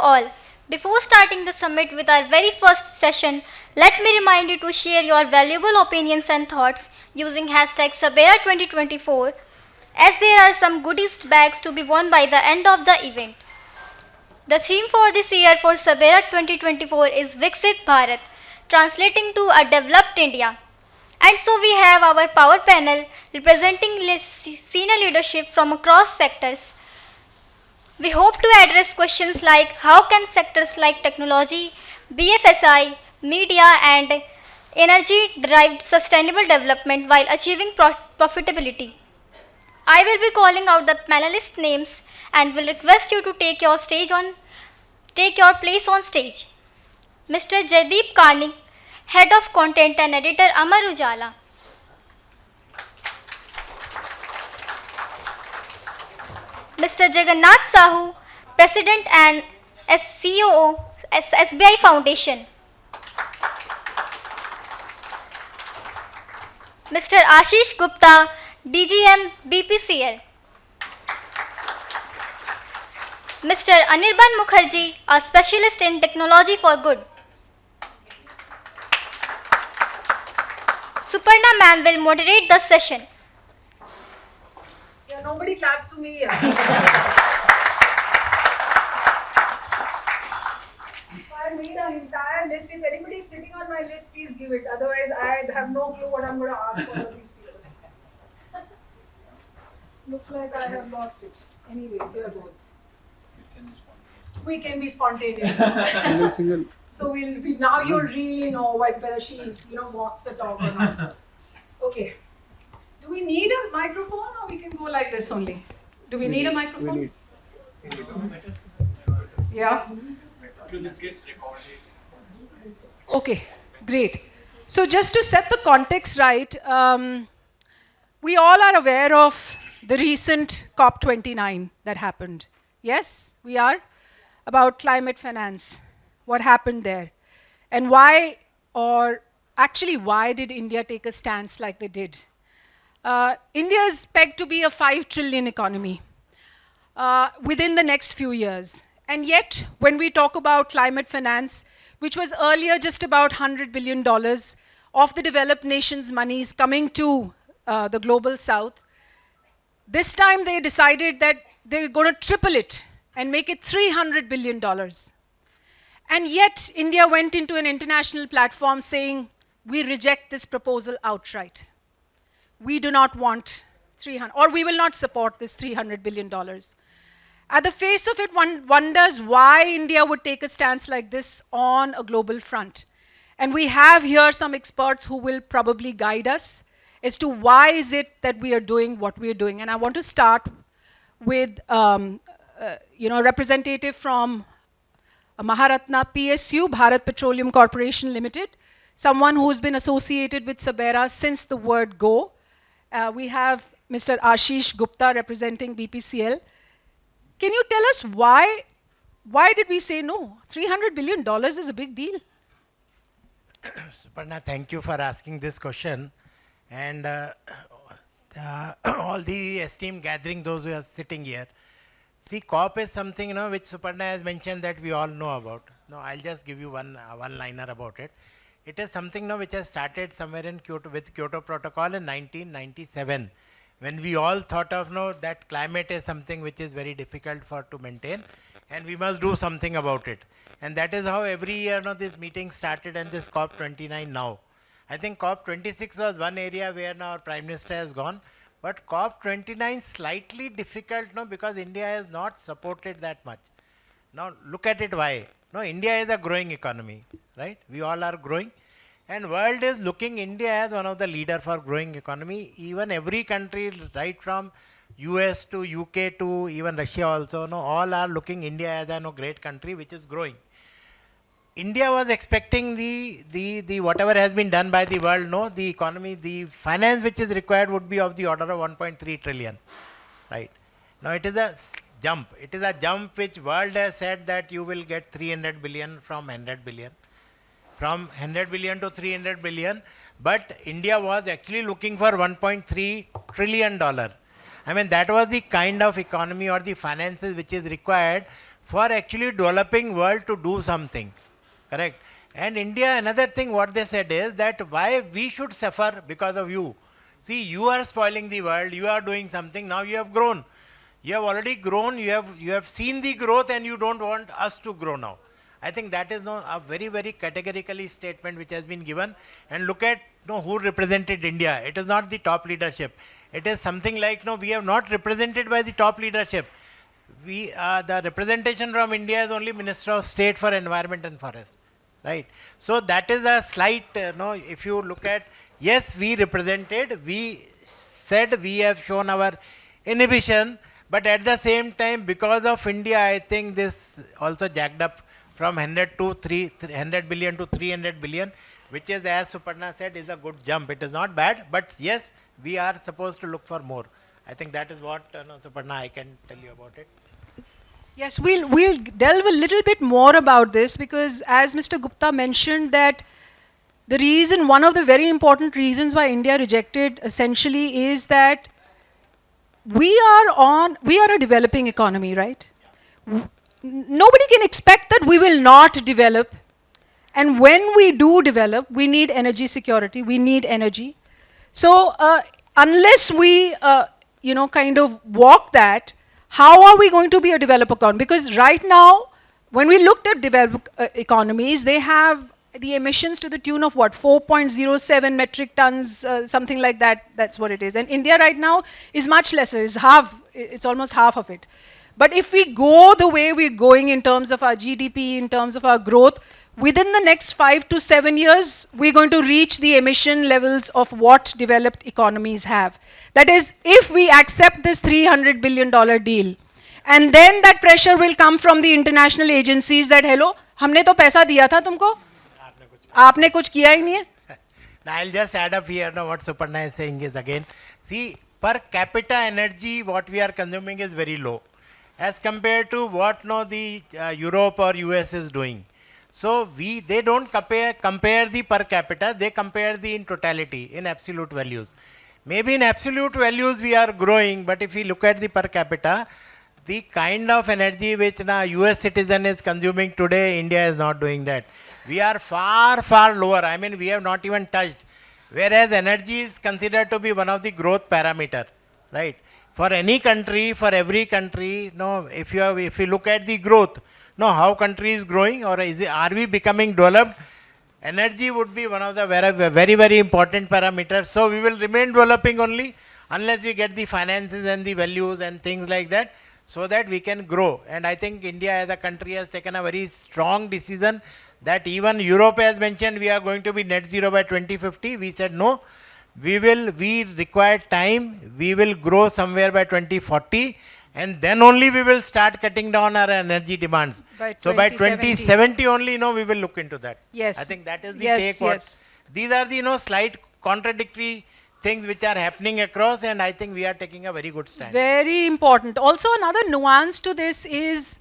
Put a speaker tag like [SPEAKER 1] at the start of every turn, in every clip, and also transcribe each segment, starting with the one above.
[SPEAKER 1] all. Before starting the summit with our very first session, let me remind you to share your valuable opinions and thoughts using hashtag SABERA2024, as there are some goodies bags to be won by the end of the event. The theme for this year for SABERA 2024 is Viksit Bharat, translating to a developed India. And so we have our power panel representing senior leadership from across sectors. We hope to address questions like how can sectors like technology, BFSI, media and energy drive sustainable development while achieving profitability. I will be calling out the panelist names and will request you to take your place on stage. Mr. Jaideep Karnik, Head of Content and Editor, Amar Ujjala. Mr. Jagannath Sahoo, President and COO, SBI Foundation. Mr. Ashish Gupta, DGM, BPCL. Mr. Anirban Mukerji, a specialist in technology for good. Suparnaa ma'am will moderate the session.
[SPEAKER 2] Yeah, nobody claps for me. I made an entire list. If anybody is sitting on my list, please give it. Otherwise, I have no clue what I'm going to ask all of these people. Looks like I have lost it. Anyways, here goes. We can be spontaneous.
[SPEAKER 3] Single.
[SPEAKER 2] So now you'll really know whether she walks the talk or not. Okay. Do we need a microphone or we can go like this only? Do we need a microphone?
[SPEAKER 3] We need.
[SPEAKER 2] Yeah. Okay, great. So just to set the context right, we all are aware of the recent COP29 that happened. Yes, we are? About climate finance. What happened there? And why, or actually why did India take a stance like they did? India is pegged to be a 5 trillion economy within the next few years. And yet, when we talk about climate finance, which was earlier just about $100 billion of the developed nations' monies coming to the global south, this time they decided that they're going to triple it and make it $300 billion. And yet, India went into an international platform saying, we reject this proposal outright. We do not want 300, or we will not support this $300 billion. At the face of it, one wonders why India would take a stance like this on a global front. And we have here some experts who will probably guide us as to why is it that we are doing what we are doing. And I want to start with representative from Maharatna PSU, Bharat Petroleum Corporation Limited, someone who's been associated with SABERA since the word go. We have Mr. Ashish Gupta representing BPCL. Can you tell us why did we say no? $300 billion is a big deal.
[SPEAKER 4] Suparnaa, thank you for asking this question. And all the esteemed gathering, those who are sitting here. See, COP is something which Suparnaa has mentioned that we all know about. No, I'll just give you one-liner about it. It is something which has started somewhere in Kyoto with Kyoto Protocol in 1997, when we all thought of that climate is something which is very difficult to maintain, and we must do something about it. And that is how every year this meeting started, and this COP29 now. I think COP26 was one area where now our Prime Minister has gone, but COP29 slightly difficult because India has not supported that much. Now look at it why. No, India is a growing economy, right? We all are growing. And world is looking India as one of the leader for growing economy. Even every country, right from US to UK to even Russia also, all are looking India as a great country which is growing. India was expecting the whatever has been done by the world, the economy, the finance which is required would be of the order of 1.3 trillion, right? Now it is a jump. It is a jump which world has said that you will get 300 billion from 100 billion. From 100 billion to 300 billion, but India was actually looking for $1.3 trillion. I mean, that was the kind of economy or the finances which is required for actually developing world to do something. Correct. And India, another thing what they said is that why we should suffer because of you. See, you are spoiling the world, you are doing something, now you have grown. You have already grown, you have seen the growth and you don't want us to grow now. I think that is a very, very categorically statement which has been given. And look at who represented India. It is not the top leadership. It is something like, no, we have not represented by the top leadership. The representation from India is only Minister of State for Environment and Forest. Right. So that is a slight, if you look at, yes, we represented, we said we have shown our inhibition, but at the same time, because of India, I think this also jacked up from 100 billion to 300 billion, which is, as Suparnaa said, is a good jump. It is not bad, but yes, we are supposed to look for more. I think that is what, Suparnaa, I can tell you about it.
[SPEAKER 2] Yes, we'll delve a little bit more about this, because as Mr. Gupta mentioned, that the reason, one of the very important reasons why India rejected essentially is that we are a developing economy, right? Nobody can expect that we will not develop. And when we do develop, we need energy security, we need energy. So unless we, kind of walk that, how are we going to be a developed economy? Because right now, when we looked at developed economies, they have the emissions to the tune of what, 4.07 metric tons, something like that. That's what it is. And India right now is much lesser, it's almost half of it. But if we go the way we're going in terms of our GDP, in terms of our growth, within the next 5 to 7 years, we're going to reach the emission levels of what developed economies have. That is, if we accept this $300 billion deal, and then that pressure will come from the international agencies that, hello, हमने तो पैसा दिया था तुमको, आपने कुछ किया ही नहीं है.
[SPEAKER 4] Now I'll just add up here what Suparnaa is saying is again, see, per capita energy what we are consuming is very low as compared to what the Europe or US is doing. So they don't compare the per capita, they compare the in totality, in absolute values. Maybe in absolute values we are growing, but if we look at the per capita, the kind of energy which a US citizen is consuming today, India is not doing that. We are far, far lower. I mean, we have not even touched. Whereas energy is considered to be one of the growth parameter, right? For any country, for every country, if you look at the growth, how country is growing, or are we becoming developed? Energy would be one of the very, very important parameters. So we will remain developing only unless we get the finances and the values and things like that, so that we can grow. And I think India as a country has taken a very strong decision that even Europe has mentioned we are going to be net zero by 2050. We said no, we require time, we will grow somewhere by 2040, and then only we will start cutting down our energy demands. So by 2070 only, we will look into that.
[SPEAKER 2] Yes.
[SPEAKER 4] I think that is the take.
[SPEAKER 2] Yes.
[SPEAKER 4] These are the slight contradictory things which are happening across, and I think we are taking a very good stand.
[SPEAKER 2] Very important. Also, another nuance to this is,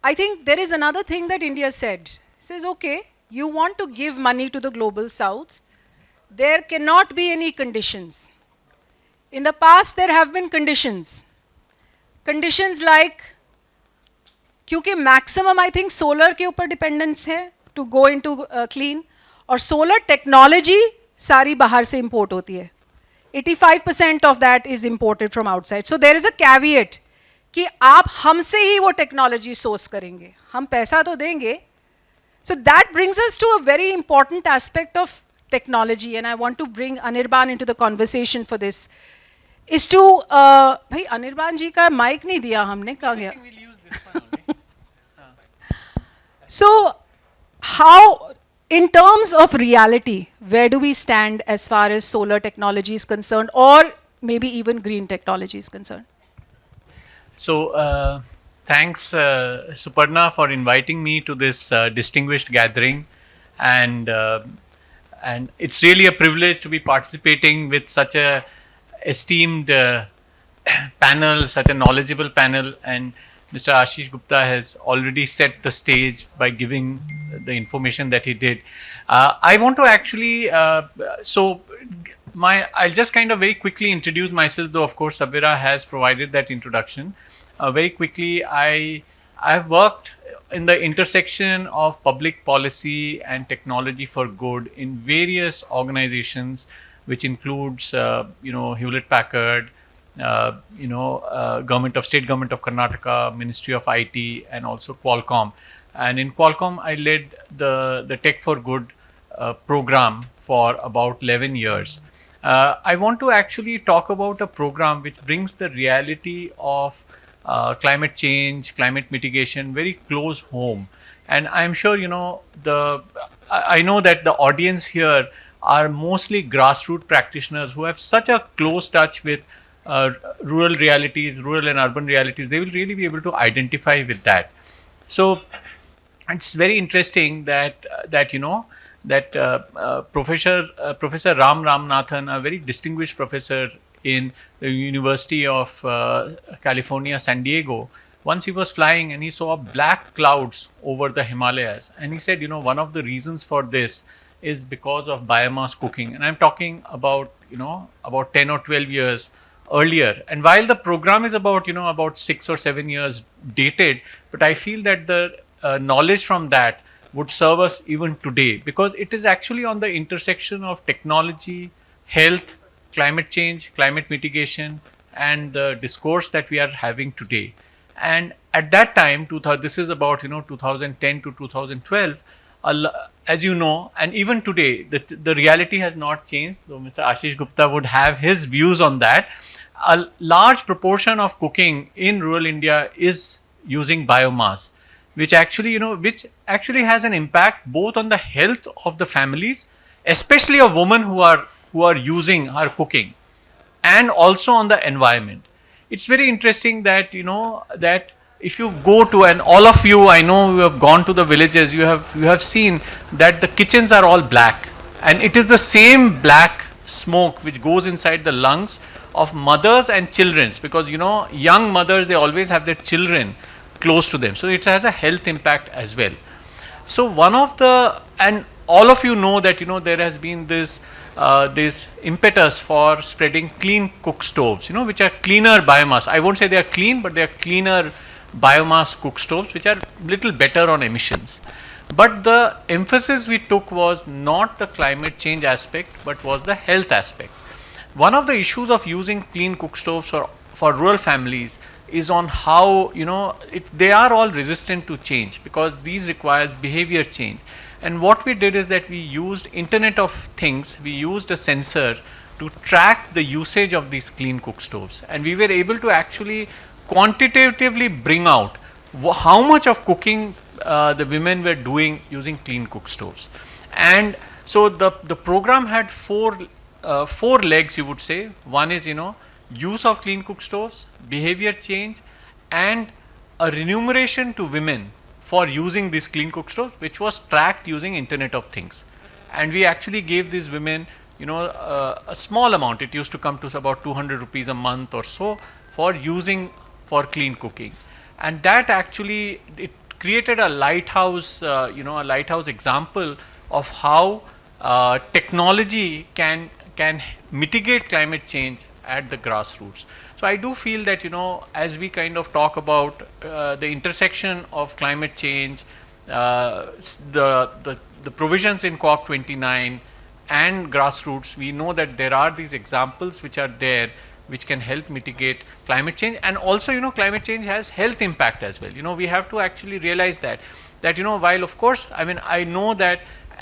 [SPEAKER 2] I think there is another thing that India said. It says, okay, you want to give money to the global south, there cannot be any conditions. In the past, there have been conditions. Conditions like, क्योंकि maximum I think solar के ऊपर dependence है to go into clean, और solar technology सारी बाहर से import होती है. 85% of that is imported from outside. So there is a caveat कि आप हमसे ही वो technology source करेंगे. हम पैसा तो देंगे. So that brings us to a very important aspect of technology, and I want to bring Anirban into the conversation for this. Is to भाई अनिर्बान जी का माइक नहीं दिया हमने, कहाँ गया? So how, in terms of reality, where do we stand as far as solar technology is concerned, or maybe even green technology is concerned?
[SPEAKER 5] So thanks Suparnaa for inviting me to this distinguished gathering, and it's really a privilege to be participating with such a esteemed panel, such a knowledgeable panel, and Mr. Ashish Gupta has already set the stage by giving the information that he did. I want to actually, I'll just kind of very quickly introduce myself, though of course SABERA has provided that introduction. Very quickly, I I've worked in the intersection of public policy and technology for good in various organizations, which includes, Hewlett Packard, government of state government of Karnataka, Ministry of IT, and also Qualcomm. And in Qualcomm, I led the Tech for Good program for about 11 years. I want to actually talk about a program which brings the reality of climate change, climate mitigation very close home. And I'm sure, I know that the audience here are mostly grassroots practitioners who have such a close touch with uh, rural realities, rural and urban realities. They will really be able to identify with that. So it's very interesting that Professor Ram Ramanathan, a very distinguished professor in the University of California, San Diego, once he was flying and he saw black clouds over the Himalayas, and he said, one of the reasons for this is because of biomass cooking. And I'm talking about, about 10 or 12 years earlier. And while the program is about, about 6 or 7 years dated, but I feel that the knowledge from that would serve us even today, because it is actually on the intersection of technology, health, climate change, climate mitigation, and the discourse that we are having today. And at that time, this is about 2010 to 2012. As you know, and even today, the reality has not changed. So Mr. Ashish Gupta would have his views on that. A large proportion of cooking in rural India is using biomass, which actually has an impact both on the health of the families, especially of women who are using her cooking, and also on the environment. It's very interesting that if you go to, and all of you, I know, you have gone to the villages, you have seen that the kitchens are all black, and it is the same black smoke which goes inside the lungs of mothers and children's, because young mothers, they always have their children close to them, so it has a health impact as well. So and all of you know that there has been this impetus for spreading clean cook stoves, which are cleaner biomass. I won't say they are clean, but they are cleaner biomass cook stoves, which are little better on emissions. But the emphasis we took was not the climate change aspect, but was the health aspect. One of the issues of using clean cook stoves for rural families is on how they are all resistant to change, because these requires behavior change. And what we did is that we used Internet of Things, we used a sensor to track the usage of these clean cook stoves, and we were able to actually quantitatively bring out how much of cooking the women were doing using clean cook stoves. And so the program had four legs, you would say. One is use of clean cook stoves, behavior change, and a remuneration to women for using these clean cook stoves, which was tracked using Internet of Things. And we actually gave these women a small amount. It used to come to about 200 rupees a month or so for using for clean cooking. And that actually, it created a lighthouse, a lighthouse example of how technology can mitigate climate change at the grassroots. So I do feel that as we kind of talk about the intersection of climate change, the provisions in COP29 and grassroots, we know that there are these examples which are there which can help mitigate climate change. And also climate change has health impact as well. We have to actually realize that while of course, I mean, I know that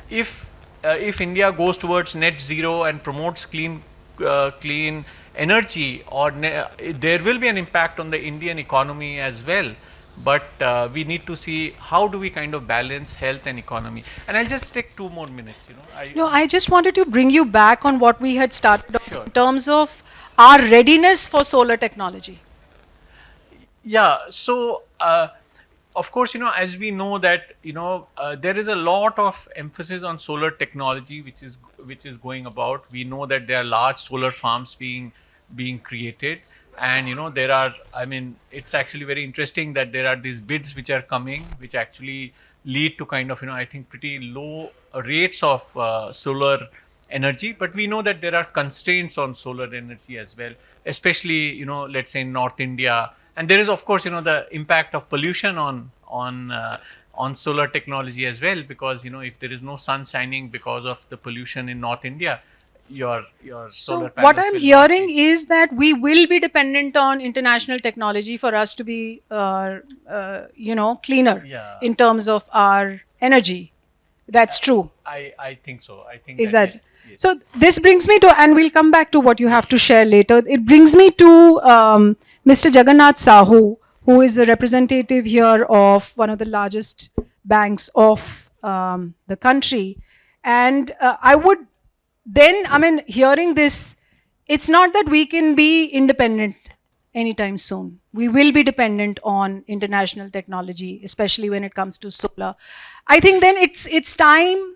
[SPEAKER 5] if India goes towards net zero and promotes clean energy, there will be an impact on the Indian economy as well. But we need to see how do we kind of balance health and economy. And I'll just take 2 more minutes.
[SPEAKER 2] I just wanted to bring you back on what we had started off
[SPEAKER 5] Sure.
[SPEAKER 2] in terms of our readiness for solar technology.
[SPEAKER 5] Yeah. So of course, as we know that there is a lot of emphasis on solar technology, which is going about. We know that there are large solar farms being created, and there are. I mean, it's actually very interesting that there are these bids which are coming, which actually lead to kind of I think pretty low rates of solar energy. But we know that there are constraints on solar energy as well, especially let's say in North India, And there is, of course, the impact of pollution on solar technology as well, because if there is no sun shining because of the pollution in North India, your solar
[SPEAKER 2] So
[SPEAKER 5] panels
[SPEAKER 2] what I'm
[SPEAKER 5] will not
[SPEAKER 2] hearing
[SPEAKER 5] be-
[SPEAKER 2] is that we will be dependent on international technology for us to be, cleaner
[SPEAKER 5] Yeah.
[SPEAKER 2] in terms of our energy. That's true.
[SPEAKER 5] I think so. I think
[SPEAKER 2] Is
[SPEAKER 5] that
[SPEAKER 2] that
[SPEAKER 5] yes.
[SPEAKER 2] so? This brings me to, and we'll come back to what you have to share later. It brings me to Mr. Jagannath Sahoo, who is a representative here of one of the largest banks of the country, and I would then, hearing this, it's not that we can be independent anytime soon. We will be dependent on international technology, especially when it comes to solar. I think then it's time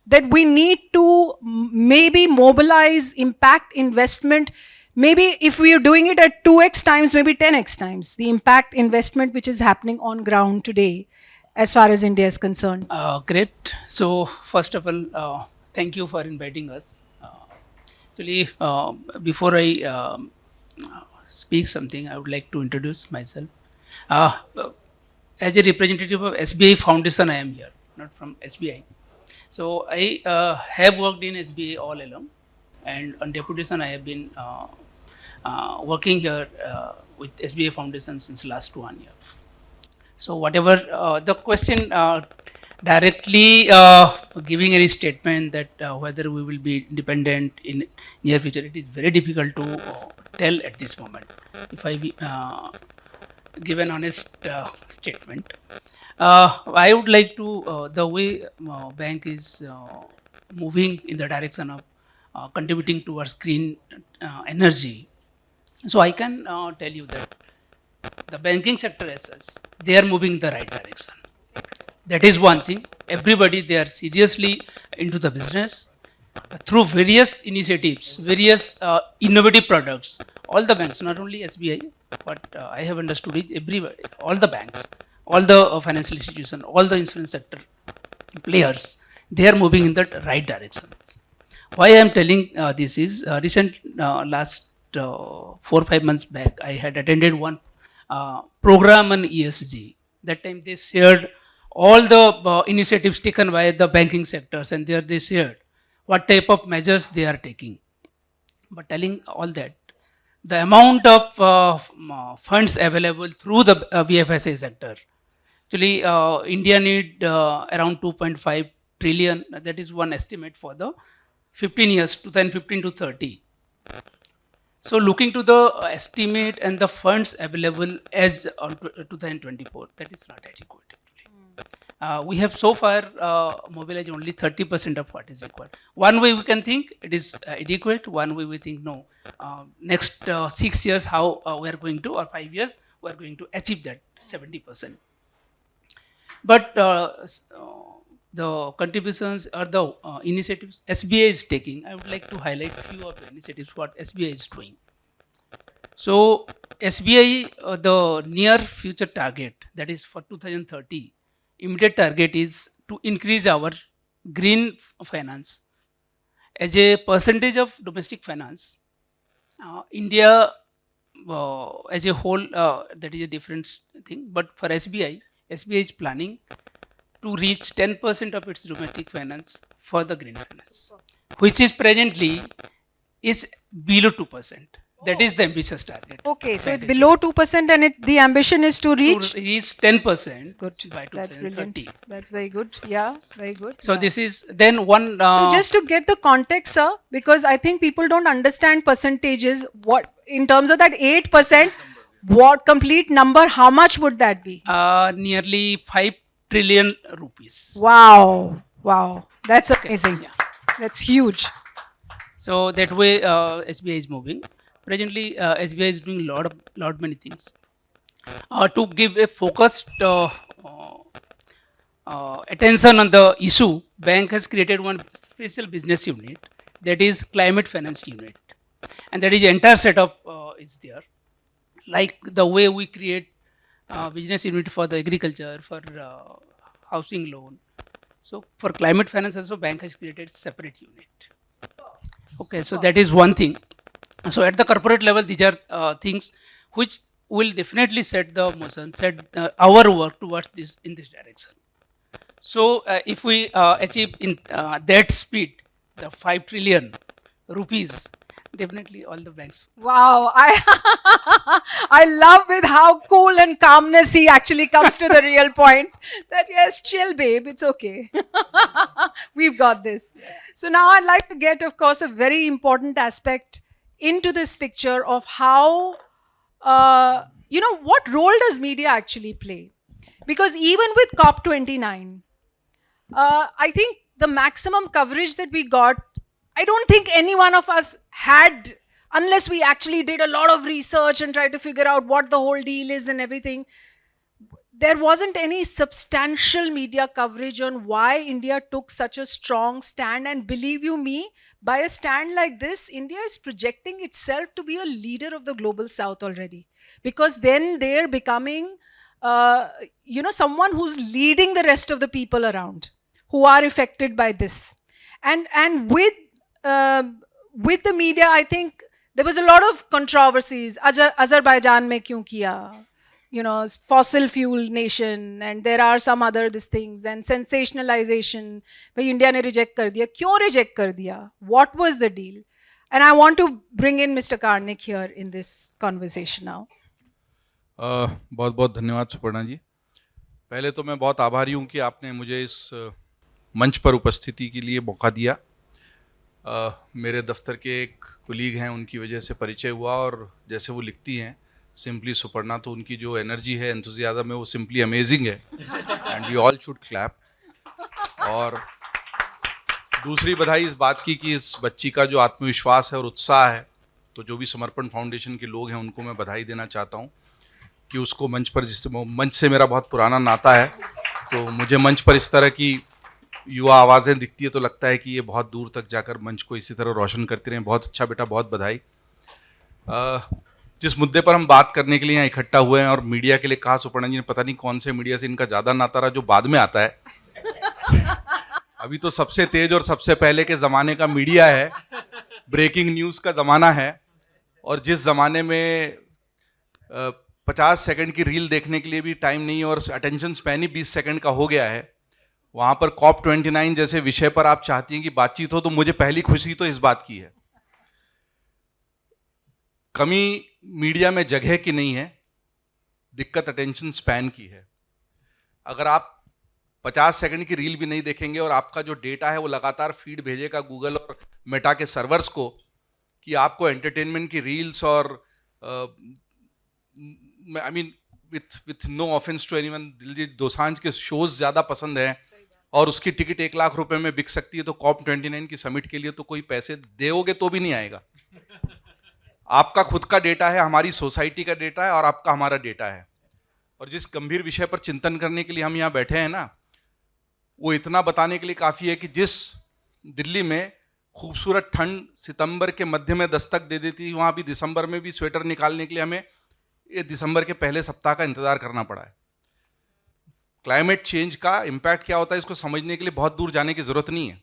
[SPEAKER 2] that we need to maybe mobilize impact investment. Maybe if we are doing it at 2x times, maybe 10x times the impact investment which is happening on ground today as far as India is concerned.
[SPEAKER 6] Great. So, first of all, thank you for inviting us. Actually, before I speak something, I would like to introduce myself. As a representative of SBI Foundation, I am here, not from SBI. So, I have worked in SBI all along, and on deputation, I have been working here with SBI Foundation since last 1 year. So, whatever the question directly giving any statement that whether we will be independent in near future, it is very difficult to tell at this moment. If I give an honest statement, I would like to the way bank is moving in the direction of contributing towards green energy. So I can tell you that the banking sector as such, they are moving in the right direction. That is one thing. Everybody, they are seriously into the business through various initiatives, various innovative products. All the banks, not only SBI, but I have understood it, everybody, all the banks, all the financial institutions, all the insurance sector players, they are moving in the right directions. Why I am telling this is last 4 or 5 months back, I had attended one program on ESG. That time they shared all the initiatives taken by the banking sectors, and there they shared what type of measures they are taking. But telling all that, the amount of funds available through the BFSI sector, actually India need around 2.5 trillion. That is one estimate for the 15 years, 2015 to 30. So looking to the estimate and the funds available as on 2024, that is not adequate. We have so far mobilized only 30% of what is required. One way we can think it is adequate, one way we think no. Next 6 years how we are going to, or 5 years, we are going to achieve that 70%. But the contributions or the initiatives SBI is taking, I would like to highlight few of the initiatives what SBI is doing. So SBI, the near future target, that is for 2030, immediate target is to increase our green finance as a percentage of domestic finance. India as a whole, that is a different thing, but for SBI is planning to reach 10% of its domestic finance for the green finance, which is presently is below 2%. That is the ambitious target.
[SPEAKER 2] Okay, so it's below 2% and the ambition is to reach?
[SPEAKER 6] To reach 10%
[SPEAKER 2] Good.
[SPEAKER 6] by 2030.
[SPEAKER 2] That's brilliant. That's very good. Yeah, very good.
[SPEAKER 6] So
[SPEAKER 2] Yeah.
[SPEAKER 6] this is then one.
[SPEAKER 2] So just to get the context, sir, because I think people don't understand percentages. What in terms of that 8%, what complete number? How much would that be?
[SPEAKER 6] Nearly 5 trillion rupees.
[SPEAKER 2] Wow, wow, that's amazing.
[SPEAKER 6] Yeah.
[SPEAKER 2] That's huge.
[SPEAKER 6] So that way SBI is moving. Presently SBI is doing lot many things. To give a focused attention on the issue, bank has created one special business unit, that is climate finance unit, and that is entire setup is there. Like the way we create business unit for the agriculture, for housing loan. So for climate finance also bank has created separate unit. Okay, so that is one thing. So at the corporate level, these are things which will definitely set the motion, set our work towards this in this direction. So if we achieve in that speed, the 5 trillion rupees, definitely all the banks.
[SPEAKER 2] Wow, I love with how cool and calmness he actually comes to the real point. That yes, chill, babe, it's okay. We've got this. So now I'd like to get, of course, a very important aspect into this picture of how, what role does media actually play? Because even with COP29, I think the maximum coverage that we got, I don't think any one of us had, unless we actually did a lot of research and tried to figure out what the whole deal is and everything. There wasn't any substantial media coverage on why India took such a strong stand. And believe you me, by a stand like this, India is projecting itself to be a leader of the global south already. Because then they're becoming, someone who's leading the rest of the people around who are affected by this. And with the media, I think there was a lot of controversies. Azerbaijan mein kyun kiya? Fossil fuel nation, and there are some other these things, and sensationalization. Bhai India ne reject kar diya. Kyun reject kar diya? What was the deal? And I want to bring in Mr. Karnik here in this conversation now.
[SPEAKER 7] बहुत बहुत धन्यवाद सुपर्णा जी. पहले तो मैं बहुत आभारी हूँ कि आपने मुझे इस मंच पर उपस्थिति के लिए मौका दिया. मेरे दफ्तर के एक कुलीग हैं, उनकी वजह से परिचय हुआ, और जैसे वो लिखती हैं सिंपली सुपर्णा, तो उनकी जो एनर्जी है, एंथुजियाज्म है, वो सिंपली अमेजिंग है, and we all should clap. और दूसरी बधाई इस बात की कि इस बच्ची का जो आत्मविश्वास है और उत्साह है, तो जो भी समर्पण फाउंडेशन के लोग हैं उनको मैं बधाई देना चाहता हूँ कि उसको मंच पर, मंच से मेरा बहुत पुराना नाता है, तो मुझे मंच पर इस तरह की युवा आवाज़ें दिखती है तो लगता है कि ये बहुत दूर तक जाकर मंच को इसी तरह रोशन करती रहें. बहुत अच्छा बेटा, बहुत बधाई. जिस मुद्दे पर हम बात करने के लिए यहाँ इकट्ठा हुए हैं, और मीडिया के लिए कहा सुपर्णा जी ने, पता नहीं कौन से मीडिया से इनका ज़्यादा नाता रहा जो बाद में आता है. अभी तो सबसे तेज और सबसे पहले के ज़माने का मीडिया है, ब्रेकिंग न्यूज़ का ज़माना है, और जिस ज़माने में 50 सेकंड की रील देखने के लिए भी टाइम नहीं है और अटेंशन स्पैन ही 20 सेकंड का हो गया है, वहाँ पर COP29 जैसे विषय पर आप चाहती हैं कि बातचीत हो, तो मुझे पहली खुशी तो इस बात की है. कमी मीडिया में जगह की नहीं है, दिक्कत अटेंशन स्पैन की है. अगर आप 50 सेकंड की रील भी नहीं देखेंगे और आपका जो डेटा है वो लगातार फीड भेजेगा गूगल और मेटा के सर्वर्स को कि आपको एंटरटेनमेंट की रील्स और I mean with no offence to anyone, Diljit Dosanjh के शोज ज़्यादा पसंद हैं और उसकी टिकट 1 लाख रुपए में बिक सकती है, तो COP29 की समिट के लिए तो कोई पैसे दोगे तो भी नहीं आएगा. आपका खुद का डेटा है, हमारी सोसाइटी का डेटा है, और आपका हमारा डेटा है. और जिस गंभीर विषय पर चिंतन करने के लिए हम यहाँ बैठे हैं ना, वो इतना बताने के लिए काफ़ी है कि जिस दिल्ली में खूबसूरत ठंड सितंबर के मध्य में दस्तक दे देती, वहाँ भी दिसंबर में भी स्वेटर निकालने के लिए हमें ये दिसंबर के पहले सप्ताह का इंतज़ार करना पड़ा है. क्लाइमेट चेंज का इम्पैक्ट क्या होता है इसको समझने के लिए बहुत दूर जाने की ज़रूरत नहीं है.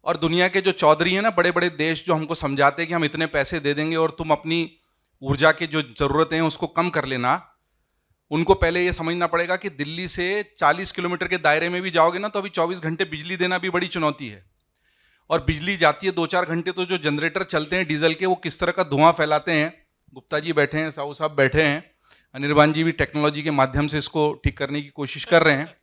[SPEAKER 7] और दुनिया के जो चौधरी हैं ना, बड़े बड़े देश, जो हमको समझाते हैं कि हम इतने पैसे दे देंगे और तुम अपनी ऊर्जा की जो ज़रूरतें हैं उसको कम कर लेना, उनको पहले ये समझना पड़ेगा कि दिल्ली से 40 किलोमीटर के दायरे में भी जाओगे ना, तो अभी 24 घंटे बिजली देना भी बड़ी चुनौती है. और बिजली जाती है 2-4 घंटे, तो जो जनरेटर चलते हैं डीजल के, वो किस तरह का धुआं फैलाते हैं. गुप्ता जी बैठे हैं, साहू साहब बैठे हैं, अनिर्बान जी भी टेक्नोलॉजी के माध्यम से इसको ठीक करने की कोशिश कर रहे हैं.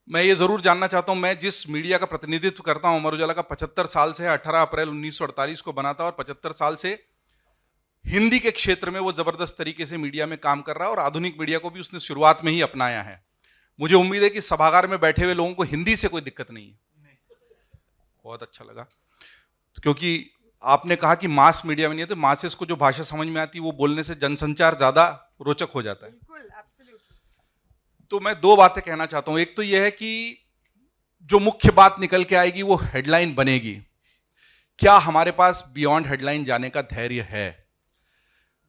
[SPEAKER 7] मैं ये ज़रूर जानना चाहता हूँ, मैं जिस मीडिया का प्रतिनिधित्व करता हूँ, अमर उजाला का 75 साल से, 18 अप्रैल 1948 को बना था, और 75 साल से हिंदी के क्षेत्र में वो ज़बरदस्त तरीके से मीडिया में काम कर रहा है, और आधुनिक मीडिया को भी उसने शुरुआत में ही अपनाया है. मुझे उम्मीद है कि सभागार में बैठे हुए लोगों को हिंदी से कोई दिक्कत नहीं है. बहुत अच्छा लगा, क्योंकि आपने कहा कि मास मीडिया में नहीं है, तो मासेस को जो भाषा समझ में आती है वो बोलने से जनसंचार ज़्यादा रोचक हो जाता है. तो मैं 2 बातें कहना चाहता हूँ. एक तो यह है कि जो मुख्य बात निकल के आएगी वो हेडलाइन बनेगी. क्या हमारे पास बियॉन्ड हेडलाइन जाने का धैर्य है?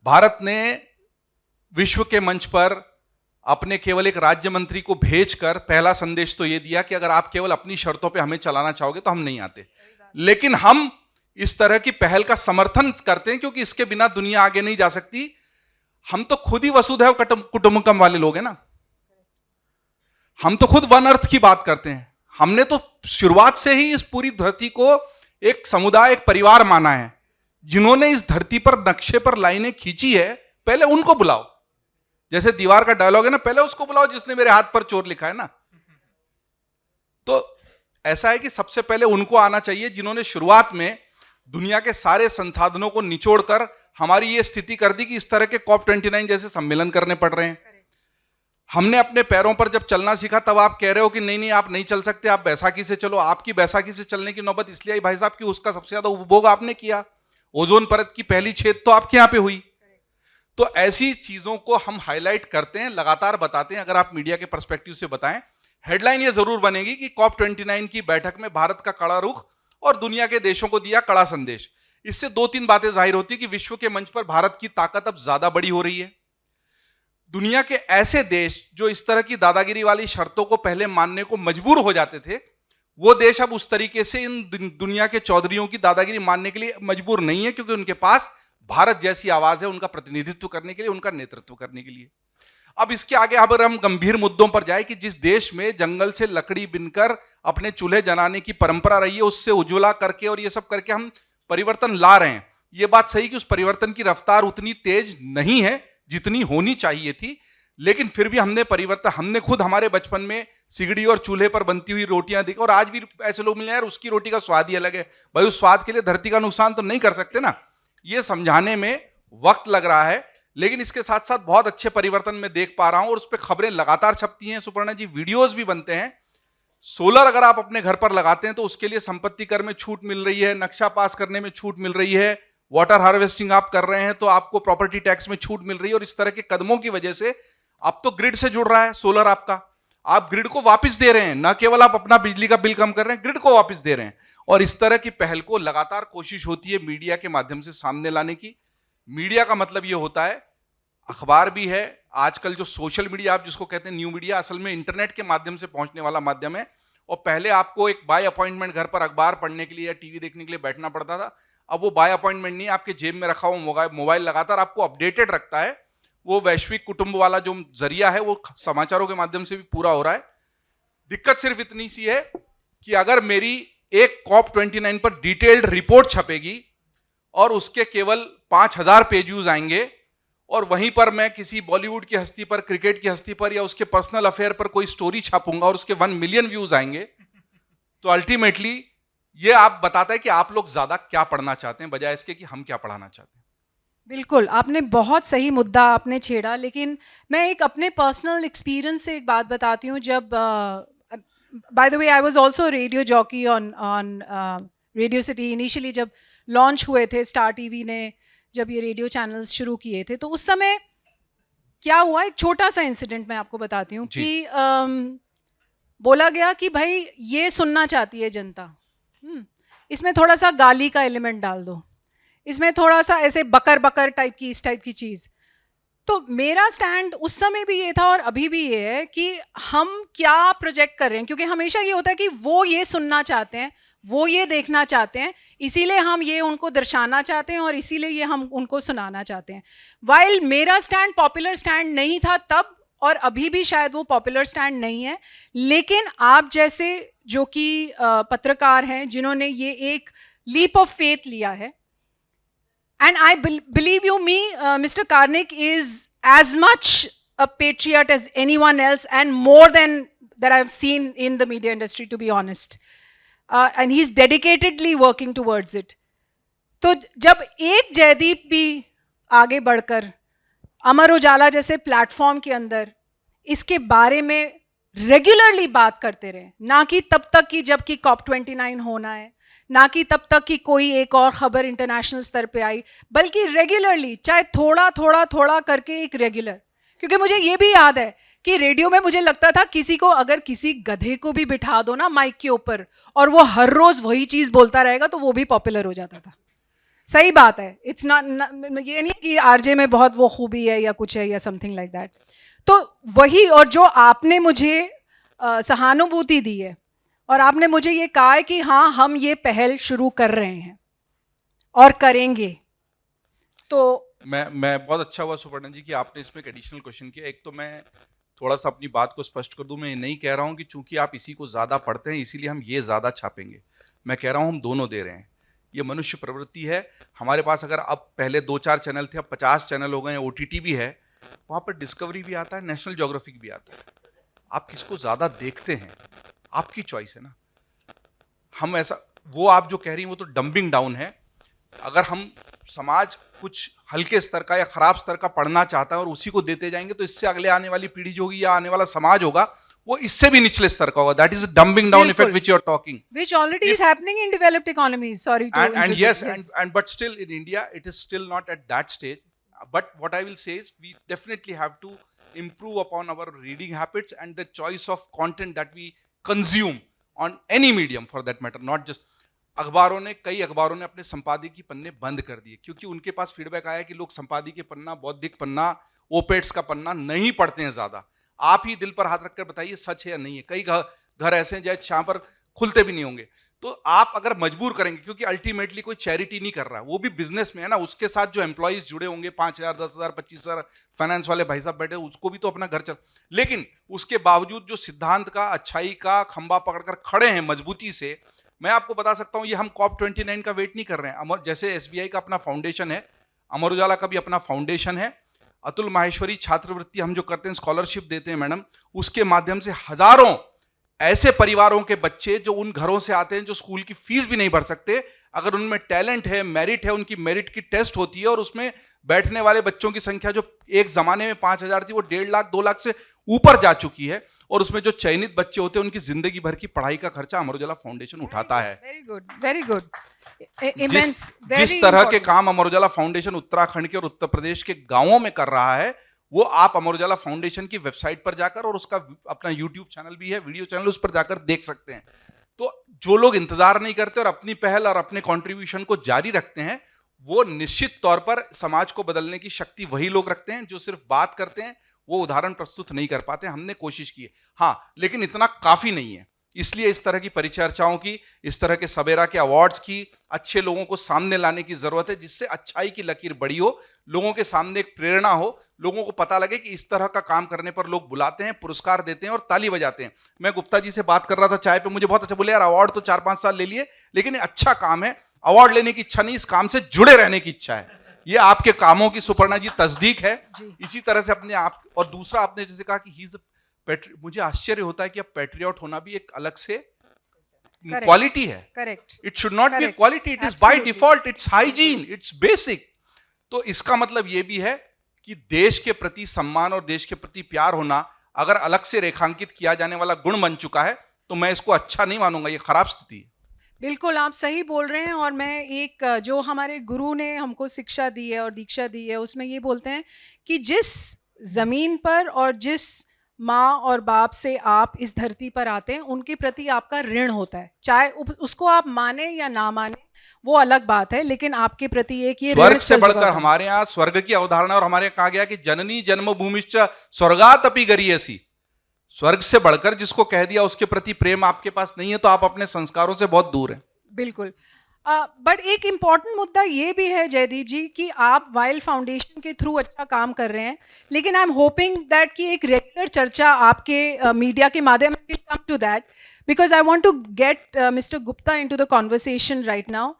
[SPEAKER 7] भारत ने विश्व के मंच पर अपने केवल एक राज्य मंत्री को भेजकर पहला संदेश तो ये दिया कि अगर आप केवल अपनी शर्तों पे हमें चलाना चाहोगे तो हम नहीं आते. लेकिन हम इस तरह की पहल का समर्थन करते हैं, क्योंकि इसके बिना दुनिया आगे नहीं जा सकती. हम तो खुद ही वसुधैव कुटुंबकम वाले लोग हैं ना, हम तो खुद वन अर्थ की बात करते हैं। हमने तो शुरुआत से ही इस पूरी धरती को एक समुदाय, एक परिवार माना है। जिन्होंने इस धरती पर नक्शे पर लाइनें खींची है, पहले उनको बुलाओ। जैसे दीवार का डायलॉग है ना, पहले उसको बुलाओ जिसने मेरे हाथ पर चोर लिखा है ना। तो ऐसा है कि सबसे पहले उनको आना चाहिए जिन्होंने शुरुआत में दुनिया के सारे संसाधनों को निचोड़कर हमारी ये स्थिति कर दी कि इस तरह के COP29 जैसे सम्मेलन करने पड़ रहे हैं। हमने अपने पैरों पर जब चलना सीखा, तब आप कह रहे हो कि नहीं नहीं आप नहीं चल सकते, आप बैसाखी से चलो। आपकी बैसाखी से चलने की नौबत इसलिए आई भाई साहब कि उसका सबसे ज्यादा उपभोग आपने किया। ओजोन परत की पहली छेद तो आपके यहां पे हुई। तो ऐसी चीजों को हम हाईलाइट करते हैं, लगातार बताते हैं। अगर आप मीडिया के पर्सपेक्टिव से बताएं, हेडलाइन ये जरूर बनेगी कि COP29 की बैठक में भारत का कड़ा रुख और दुनिया के देशों को दिया कड़ा संदेश। इससे 2-3 बातें जाहिर होती है कि विश्व के मंच पर भारत की ताकत अब ज्यादा बड़ी हो रही है। दुनिया के ऐसे देश जो इस तरह की दादागिरी वाली शर्तों को पहले मानने को मजबूर हो जाते थे, वो देश अब उस तरीके से इन दुनिया के चौधरियों की दादागिरी मानने के लिए मजबूर नहीं है, क्योंकि उनके पास भारत जैसी आवाज है उनका प्रतिनिधित्व करने के लिए, उनका नेतृत्व करने के लिए। अब इसके आगे अगर हम गंभीर मुद्दों पर जाए कि जिस देश में जंगल से लकड़ी बिनकर अपने चूल्हे जलाने की परंपरा रही है, उससे उज्ज्वला करके और ये सब करके हम परिवर्तन ला रहे हैं। ये बात सही कि उस परिवर्तन की रफ्तार उतनी तेज नहीं है जितनी होनी चाहिए थी, लेकिन फिर भी हमने खुद हमारे बचपन में सिगड़ी और चूल्हे पर बनती हुई रोटियां देखी, और आज भी ऐसे लोग मिले यार उसकी रोटी का स्वाद ही अलग है। भाई उस स्वाद के लिए धरती का नुकसान तो नहीं कर सकते ना। ये समझाने में वक्त लग रहा है, लेकिन इसके साथ साथ बहुत अच्छे परिवर्तन मैं देख पा रहा हूं, और उस पर खबरें लगातार छपती हैं। सुपर्णा जी, वीडियोज भी बनते हैं। सोलर अगर आप अपने घर पर लगाते हैं तो उसके लिए संपत्ति कर में छूट मिल रही है, नक्शा पास करने में छूट मिल रही है, वाटर हार्वेस्टिंग आप कर रहे हैं तो आपको प्रॉपर्टी टैक्स में छूट मिल रही है। और इस तरह के कदमों की वजह से अब तो ग्रिड से जुड़ रहा है सोलर आपका। आप ग्रिड को वापस दे रहे हैं, ना केवल आप अपना बिजली का बिल कम कर रहे हैं, ग्रिड को वापस दे रहे हैं। और इस तरह की पहल को लगातार कोशिश होती है मीडिया के माध्यम से सामने लाने की। मीडिया का मतलब यह होता है, अखबार भी है, आजकल जो सोशल मीडिया आप जिसको कहते हैं न्यू मीडिया, असल में इंटरनेट के माध्यम से पहुंचने वाला माध्यम है। और पहले आपको एक बाय अपॉइंटमेंट घर पर अखबार पढ़ने के लिए या टीवी देखने के लिए बैठना पड़ता था। अब वो बाय अपॉइंटमेंट नहीं, आपके जेब में रखा हुआ मोबाइल लगातार आपको अपडेटेड रखता है। वो वैश्विक कुटुंब वाला जो जरिया है वो समाचारों के माध्यम से भी पूरा हो रहा है। दिक्कत सिर्फ इतनी सी है कि अगर मेरी एक COP29 पर डिटेल्ड रिपोर्ट छपेगी और उसके केवल 5000 पेज व्यूज आएंगे, और वहीं पर मैं किसी बॉलीवुड की हस्ती पर, क्रिकेट की हस्ती पर या उसके पर्सनल अफेयर पर कोई स्टोरी छापूंगा और उसके 1 मिलियन व्यूज आएंगे, तो अल्टीमेटली ये आप बताता है कि आप लोग ज्यादा क्या पढ़ना चाहते हैं बजाय इसके कि हम क्या पढ़ाना चाहते हैं।
[SPEAKER 2] बिल्कुल, आपने बहुत सही मुद्दा आपने छेड़ा, लेकिन मैं एक अपने पर्सनल एक्सपीरियंस से एक बात बताती हूँ। जब bye the way I was also radio jockey on radio city. Initially जब लॉन्च हुए थे, स्टार टीवी ने जब ये रेडियो चैनल्स शुरू किए थे, तो उस समय क्या हुआ, एक छोटा सा इंसिडेंट मैं आपको बताती हूँ कि बोला गया कि भाई ये सुनना चाहती है जनता, इसमें थोड़ा सा गाली का एलिमेंट डाल दो, इसमें थोड़ा सा ऐसे बकर बकर टाइप की, इस टाइप की चीज़। तो मेरा स्टैंड उस समय भी ये था और अभी भी ये है कि हम क्या प्रोजेक्ट कर रहे हैं, क्योंकि हमेशा ये होता है कि वो ये सुनना चाहते हैं, वो ये देखना चाहते हैं, इसीलिए हम ये उनको दर्शाना चाहते हैं और इसीलिए ये हम उनको सुनाना चाहते हैं। वाइल मेरा स्टैंड पॉपुलर स्टैंड नहीं था तब, और अभी भी शायद वो पॉपुलर स्टैंड नहीं है, लेकिन आप जैसे जो कि पत्रकार हैं जिन्होंने ये एक लीप ऑफ फेथ लिया है, and I believe you me, Mr. Karnik is as much a patriot as anyone else, and more than that I've seen in the media industry, to be honest. And he's dedicatedly working towards it. तो जब एक जयदीप भी आगे बढ़कर अमर उजाला जैसे platform के अंदर इसके बारे में रेगुलरली बात करते रहे, ना कि तब तक कि जबकि COP29 होना है, ना कि तब तक कि कोई एक और खबर इंटरनेशनल स्तर पे आई, बल्कि रेगुलरली, चाहे थोड़ा थोड़ा थोड़ा करके एक रेगुलर। क्योंकि मुझे ये भी याद है कि रेडियो में मुझे लगता था किसी को, अगर किसी गधे को भी बिठा दो ना माइक के ऊपर और वो हर रोज वही चीज बोलता रहेगा तो वो भी पॉपुलर हो जाता था। सही बात है, इट्स नॉट, ये नहीं कि आरजे में बहुत वो खूबी है या कुछ है या समथिंग लाइक दैट। तो वही, और जो आपने मुझे सहानुभूति दी है और आपने मुझे ये कहा है कि हाँ हम ये पहल शुरू कर रहे हैं और करेंगे, तो
[SPEAKER 7] मैं बहुत अच्छा हुआ सुपर्णा जी कि आपने इसमें एक एडिशनल क्वेश्चन किया। एक तो मैं थोड़ा सा अपनी बात को स्पष्ट कर दूं, मैं ये नहीं कह रहा हूं कि चूंकि आप इसी को ज़्यादा पढ़ते हैं इसीलिए हम ये ज़्यादा छापेंगे। मैं कह रहा हूं हम दोनों दे रहे हैं, ये मनुष्य प्रवृत्ति है। हमारे पास अगर अब पहले 2-4 चैनल थे, अब 50 चैनल हो गए हैं, OTT भी है, वहाँ पर डिस्कवरी भी आता है, नेशनल ज्योग्राफिक भी आता है। आप किसको ज़्यादा देखते हैं आपकी चॉइस है ना। हम ऐसा, वो आप जो कह रही हैं वो तो डंबिंग डाउन है। अगर हम समाज कुछ हल्के स्तर का या खराब स्तर का पढ़ना चाहता है और उसी को देते जाएंगे तो इससे अगले आने वाली पीढ़ी जो होगी या आने वाला समाज होगा वो इससे भी निचले स्तर का होगा। That is dumbing down effect which you are talking,
[SPEAKER 2] which already is happening in developed economies. Sorry to
[SPEAKER 7] and yes,
[SPEAKER 2] yes.
[SPEAKER 7] and but still in India it is still not at that stage. But what I will say is we definitely have to improve upon our reading habits and the choice of content that we consume on any medium for that matter, not just कई अखबारों ने अपने संपादकीय पन्ने बंद कर दिए क्योंकि उनके पास फीडबैक आया कि लोग संपादकीय पन्ना, बौद्धिक पन्ना, ओपेट्स का पन्ना नहीं पढ़ते हैं ज्यादा। आप ही दिल पर हाथ रखकर बताइए सच है या नहीं है। कई घर ऐसे हैं जहाँ पर खुलते भी नहीं होंगे। तो आप अगर मजबूर करेंगे, क्योंकि अल्टीमेटली कोई चैरिटी नहीं कर रहा, वो भी बिजनेस में है ना, उसके साथ जो एम्प्लॉइज जुड़े होंगे 5,000, 10,000, 25,000 फाइनेंस वाले भाई साहब बैठे, उसको भी तो अपना घर चल, लेकिन उसके बावजूद जो सिद्धांत का, अच्छाई का खंबा पकड़कर खड़े हैं मजबूती से। मैं आपको बता सकता हूं ये हम COP29 का वेट नहीं कर रहे हैं। जैसे SBI का अपना फाउंडेशन है, अमर उजाला का भी अपना फाउंडेशन है, अतुल माहेश्वरी छात्रवृत्ति हम जो करते हैं, स्कॉलरशिप देते हैं मैडम, उसके माध्यम से हजारों ऐसे परिवारों के बच्चे जो उन घरों से आते हैं जो स्कूल की फीस भी नहीं भर सकते, अगर उनमें टैलेंट है, मेरिट है, उनकी मेरिट की टेस्ट होती है और उसमें बैठने वाले बच्चों की संख्या जो एक जमाने में 5,000 थी वो 1.5 लाख 2 लाख से ऊपर जा चुकी है। और उसमें जो चयनित बच्चे होते हैं उनकी जिंदगी भर की पढ़ाई का खर्चा अमर उजाला फाउंडेशन उठाता है।
[SPEAKER 2] Very good, very good.
[SPEAKER 7] जिस तरह के काम अमर उजाला फाउंडेशन उत्तराखंड के और उत्तर प्रदेश के गांवों में कर रहा है, वो आप अमर उजाला फाउंडेशन की वेबसाइट पर जाकर, और उसका अपना YouTube चैनल भी है, वीडियो चैनल, उस पर जाकर देख सकते हैं। तो जो लोग इंतजार नहीं करते और अपनी पहल और अपने कंट्रीब्यूशन को जारी रखते हैं, वो निश्चित तौर पर समाज को बदलने की शक्ति वही लोग रखते हैं। जो सिर्फ बात करते हैं वो उदाहरण प्रस्तुत नहीं कर पाते। हमने कोशिश की है, हाँ, लेकिन इतना काफी नहीं है। इसलिए इस तरह की परिचर्चाओं की, इस तरह के सबेरा के अवार्ड्स की, अच्छे लोगों को सामने लाने की जरूरत है, जिससे अच्छाई की लकीर बड़ी हो, लोगों के सामने एक प्रेरणा हो, लोगों को पता लगे कि इस तरह का काम करने पर लोग बुलाते हैं, पुरस्कार देते हैं और ताली बजाते हैं। मैं गुप्ता जी से बात कर रहा था चाय पे, मुझे बहुत अच्छा बोले, यार अवार्ड तो 4-5 साल ले लिए, लेकिन ये अच्छा काम है, अवार्ड लेने की इच्छा नहीं, इस काम से जुड़े रहने की इच्छा है। ये आपके कामों की सुपर्णा जी तस्दीक है। इसी तरह से अपने आप, और दूसरा आपने जैसे कहा कि ही इज, मुझे आश्चर्य होता है कि अब पैट्रियट होना भी एक अलग से क्वालिटी है।
[SPEAKER 2] Correct,
[SPEAKER 7] it should not be a quality, it is by default, it's hygiene, it's basic. तो इसका मतलब ये भी है कि देश के प्रति सम्मान और देश के प्रति प्यार होना अगर अलग से रेखांकित किया जाने वाला गुण बन चुका है, तो मैं इसको अच्छा नहीं मानूंगा, ये खराब स्थिति है।
[SPEAKER 2] बिल्कुल आप सही बोल रहे हैं। और मैं एक, जो हमारे गुरु ने हमको शिक्षा दी है और दीक्षा दी है, उसमें ये बोलते हैं कि जिस जमीन पर और जिस माँ और बाप से आप इस धरती पर आते हैं, उनके प्रति आपका ऋण होता है, चाहे उसको आप माने या ना माने, वो अलग बात है, लेकिन आपके प्रति एक ये
[SPEAKER 7] स्वर्ग से बढ़कर, हमारे यहाँ स्वर्ग की अवधारणा, और हमारे यहाँ कहा गया कि जननी जन्मभूमिश्च स्वर्गात् अपि गरीयसी, स्वर्ग से बढ़कर जिसको कह दिया उसके प्रति प्रेम आपके पास नहीं है, तो आप अपने संस्कारों से बहुत दूर हैं।
[SPEAKER 2] बिल्कुल। बट एक इम्पॉर्टेंट मुद्दा ये भी है जयदीप जी कि आप वाइल्ड फाउंडेशन के थ्रू अच्छा काम कर रहे हैं, लेकिन आई एम होपिंग दैट कि एक रेगुलर चर्चा आपके मीडिया के माध्यम से come to that, because I want to get mister Gupta into the conversation right now.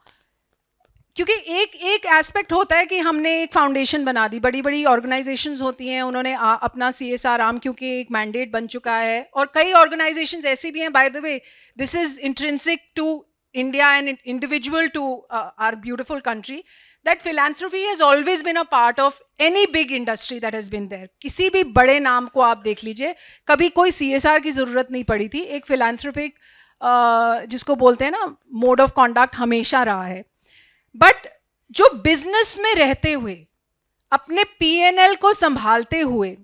[SPEAKER 2] क्योंकि एक एस्पेक्ट होता है कि हमने एक फाउंडेशन बना दी, बड़ी बड़ी ऑर्गेनाइजेशंस होती हैं, उन्होंने अपना CSR आर्म, क्योंकि एक मैंडेट बन चुका है, और कई ऑर्गेनाइजेशंस ऐसी भी हैं, by the way this is intrinsic to India and individual to our beautiful country, that philanthropy has always been a part of any big industry that has been there. किसी भी बड़े नाम को आप देख लीजिए, कभी कोई CSR की ज़रूरत नहीं पड़ी थी, एक philanthropic जिसको बोलते हैं ना मोड ऑफ कॉन्डक्ट हमेशा रहा है। बट जो बिजनेस में रहते हुए, अपने P&L को संभालते हुए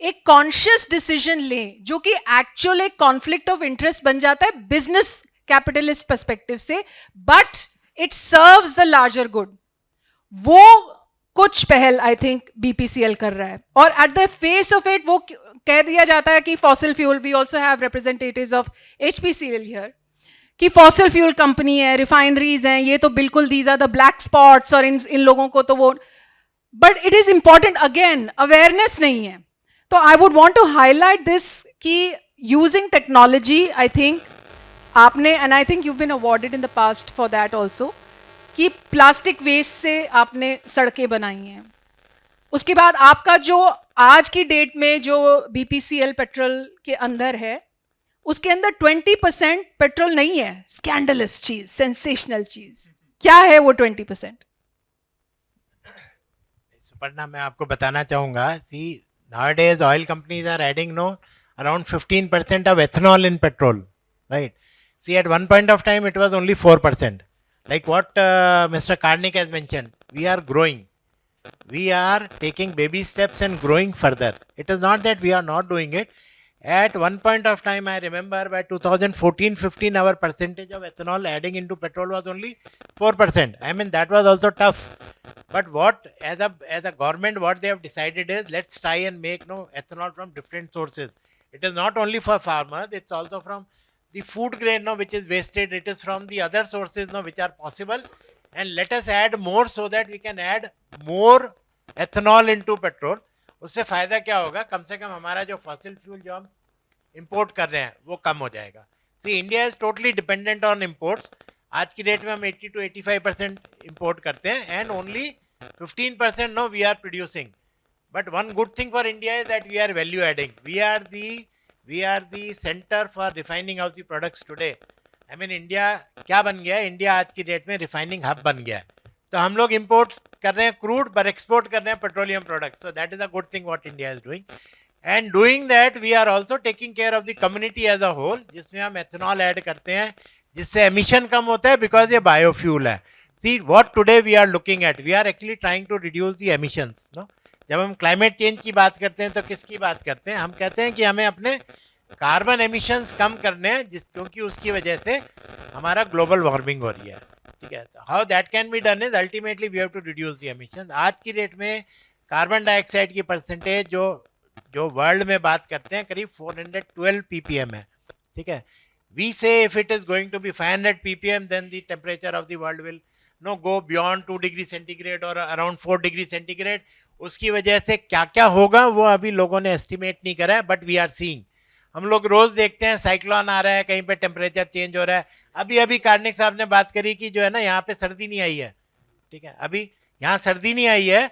[SPEAKER 2] एक कॉन्शियस डिसीजन लें, जो कि एक्चुअल एक कॉन्फ्लिक्ट ऑफ इंटरेस्ट बन जाता है बिजनेस कैपिटलिस्ट पर्सपेक्टिव से, but it serves the larger good, वो कुछ पहल आई थिंक BPCL कर रहा है। और at the face of it वो कह दिया जाता है कि fossil fuel, we also have representatives of HPCL here, कि फॉसिल फ्यूल कंपनी है, रिफाइनरीज हैं, ये तो बिल्कुल these are the black spots, और इन लोगों को तो वो, but it is important, again awareness नहीं है. तो I would want to highlight this कि यूजिंग टेक्नोलॉजी, आई थिंक आपने, and I think you been awarded in the past for that also, कि प्लास्टिक वेस्ट से आपने सड़कें बनाई हैं. उसके बाद आपका जो आज की डेट में जो BPCL पेट्रोल के अंदर है, उसके अंदर 20% पेट्रोल नहीं है. स्कैंडलस चीज, सेंसेशनल चीज. क्या है वो 20%?
[SPEAKER 4] सुपर्णा, मैं आपको बताना चाहूँगा, सी nowadays oil companies are adding around 15% of ethanol in petrol, right? See, at one point of time it was only 4%. Like what Mr. Karnik has mentioned, we are growing. We are taking baby steps and growing further. It is not that we are not doing it. At one point of time, I remember by 2014-15, our percentage of ethanol adding into petrol was only 4%. I mean, that was also tough. But what, as a government, what they have decided is, let's try and make ethanol from different sources. It is not only for farmers, it's also from the food grain which is wasted. It is from the other sources which are possible. And let us add more so that we can add more ethanol into petrol. उससे फ़ायदा क्या होगा, कम से कम हमारा जो fossil fuel जो हम import कर रहे हैं वो कम हो जाएगा. See, India is totally dependent on imports. आज की डेट में हम 80 to 85% इंपोर्ट करते हैं and only 15% we are producing. But one good thing for India is that we are value adding. We are the centre for refining of the products today. I mean, India क्या बन गया है? India आज की date में refining hub बन गया है. तो हम लोग इंपोर्ट कर रहे हैं क्रूड, पर एक्सपोर्ट कर रहे हैं petroleum products. So that is a good thing what India is doing. And doing that we are also taking care of the community as a whole, जिसमें हम एथेनॉल ऐड करते हैं, जिससे एमिशन कम होता है, बिकॉज ये बायोफ्यूल है. See, what today we are looking at, we are actually trying to reduce the emissions. जब हम क्लाइमेट चेंज की बात करते हैं तो किसकी बात करते हैं? हम कहते हैं कि हमें अपने कार्बन एमिशंस कम करने हैं, क्योंकि उसकी वजह से हमारा ग्लोबल वार्मिंग हो रही है. ठीक है, how that can be done is ultimately we have to reduce the emission. आज की डेट में कार्बन डाइऑक्साइड की परसेंटेज जो वर्ल्ड में बात करते हैं करीब 412 ppm है. ठीक है, we say if it is going to be 500 ppm then the temperature of the world will go beyond 2 degree centigrade और अराउंड 4 डिग्री सेंटीग्रेड. उसकी वजह से क्या क्या होगा वो अभी लोगों ने एस्टिमेट नहीं करा है, बट वी आर सीइंग. हम लोग रोज देखते हैं साइक्लोन आ रहा है, कहीं पे टेम्परेचर चेंज हो रहा है. अभी कार्निक साहब ने बात करी कि जो है ना, यहाँ पे सर्दी नहीं आई है. ठीक है, अभी यहाँ सर्दी नहीं आई है.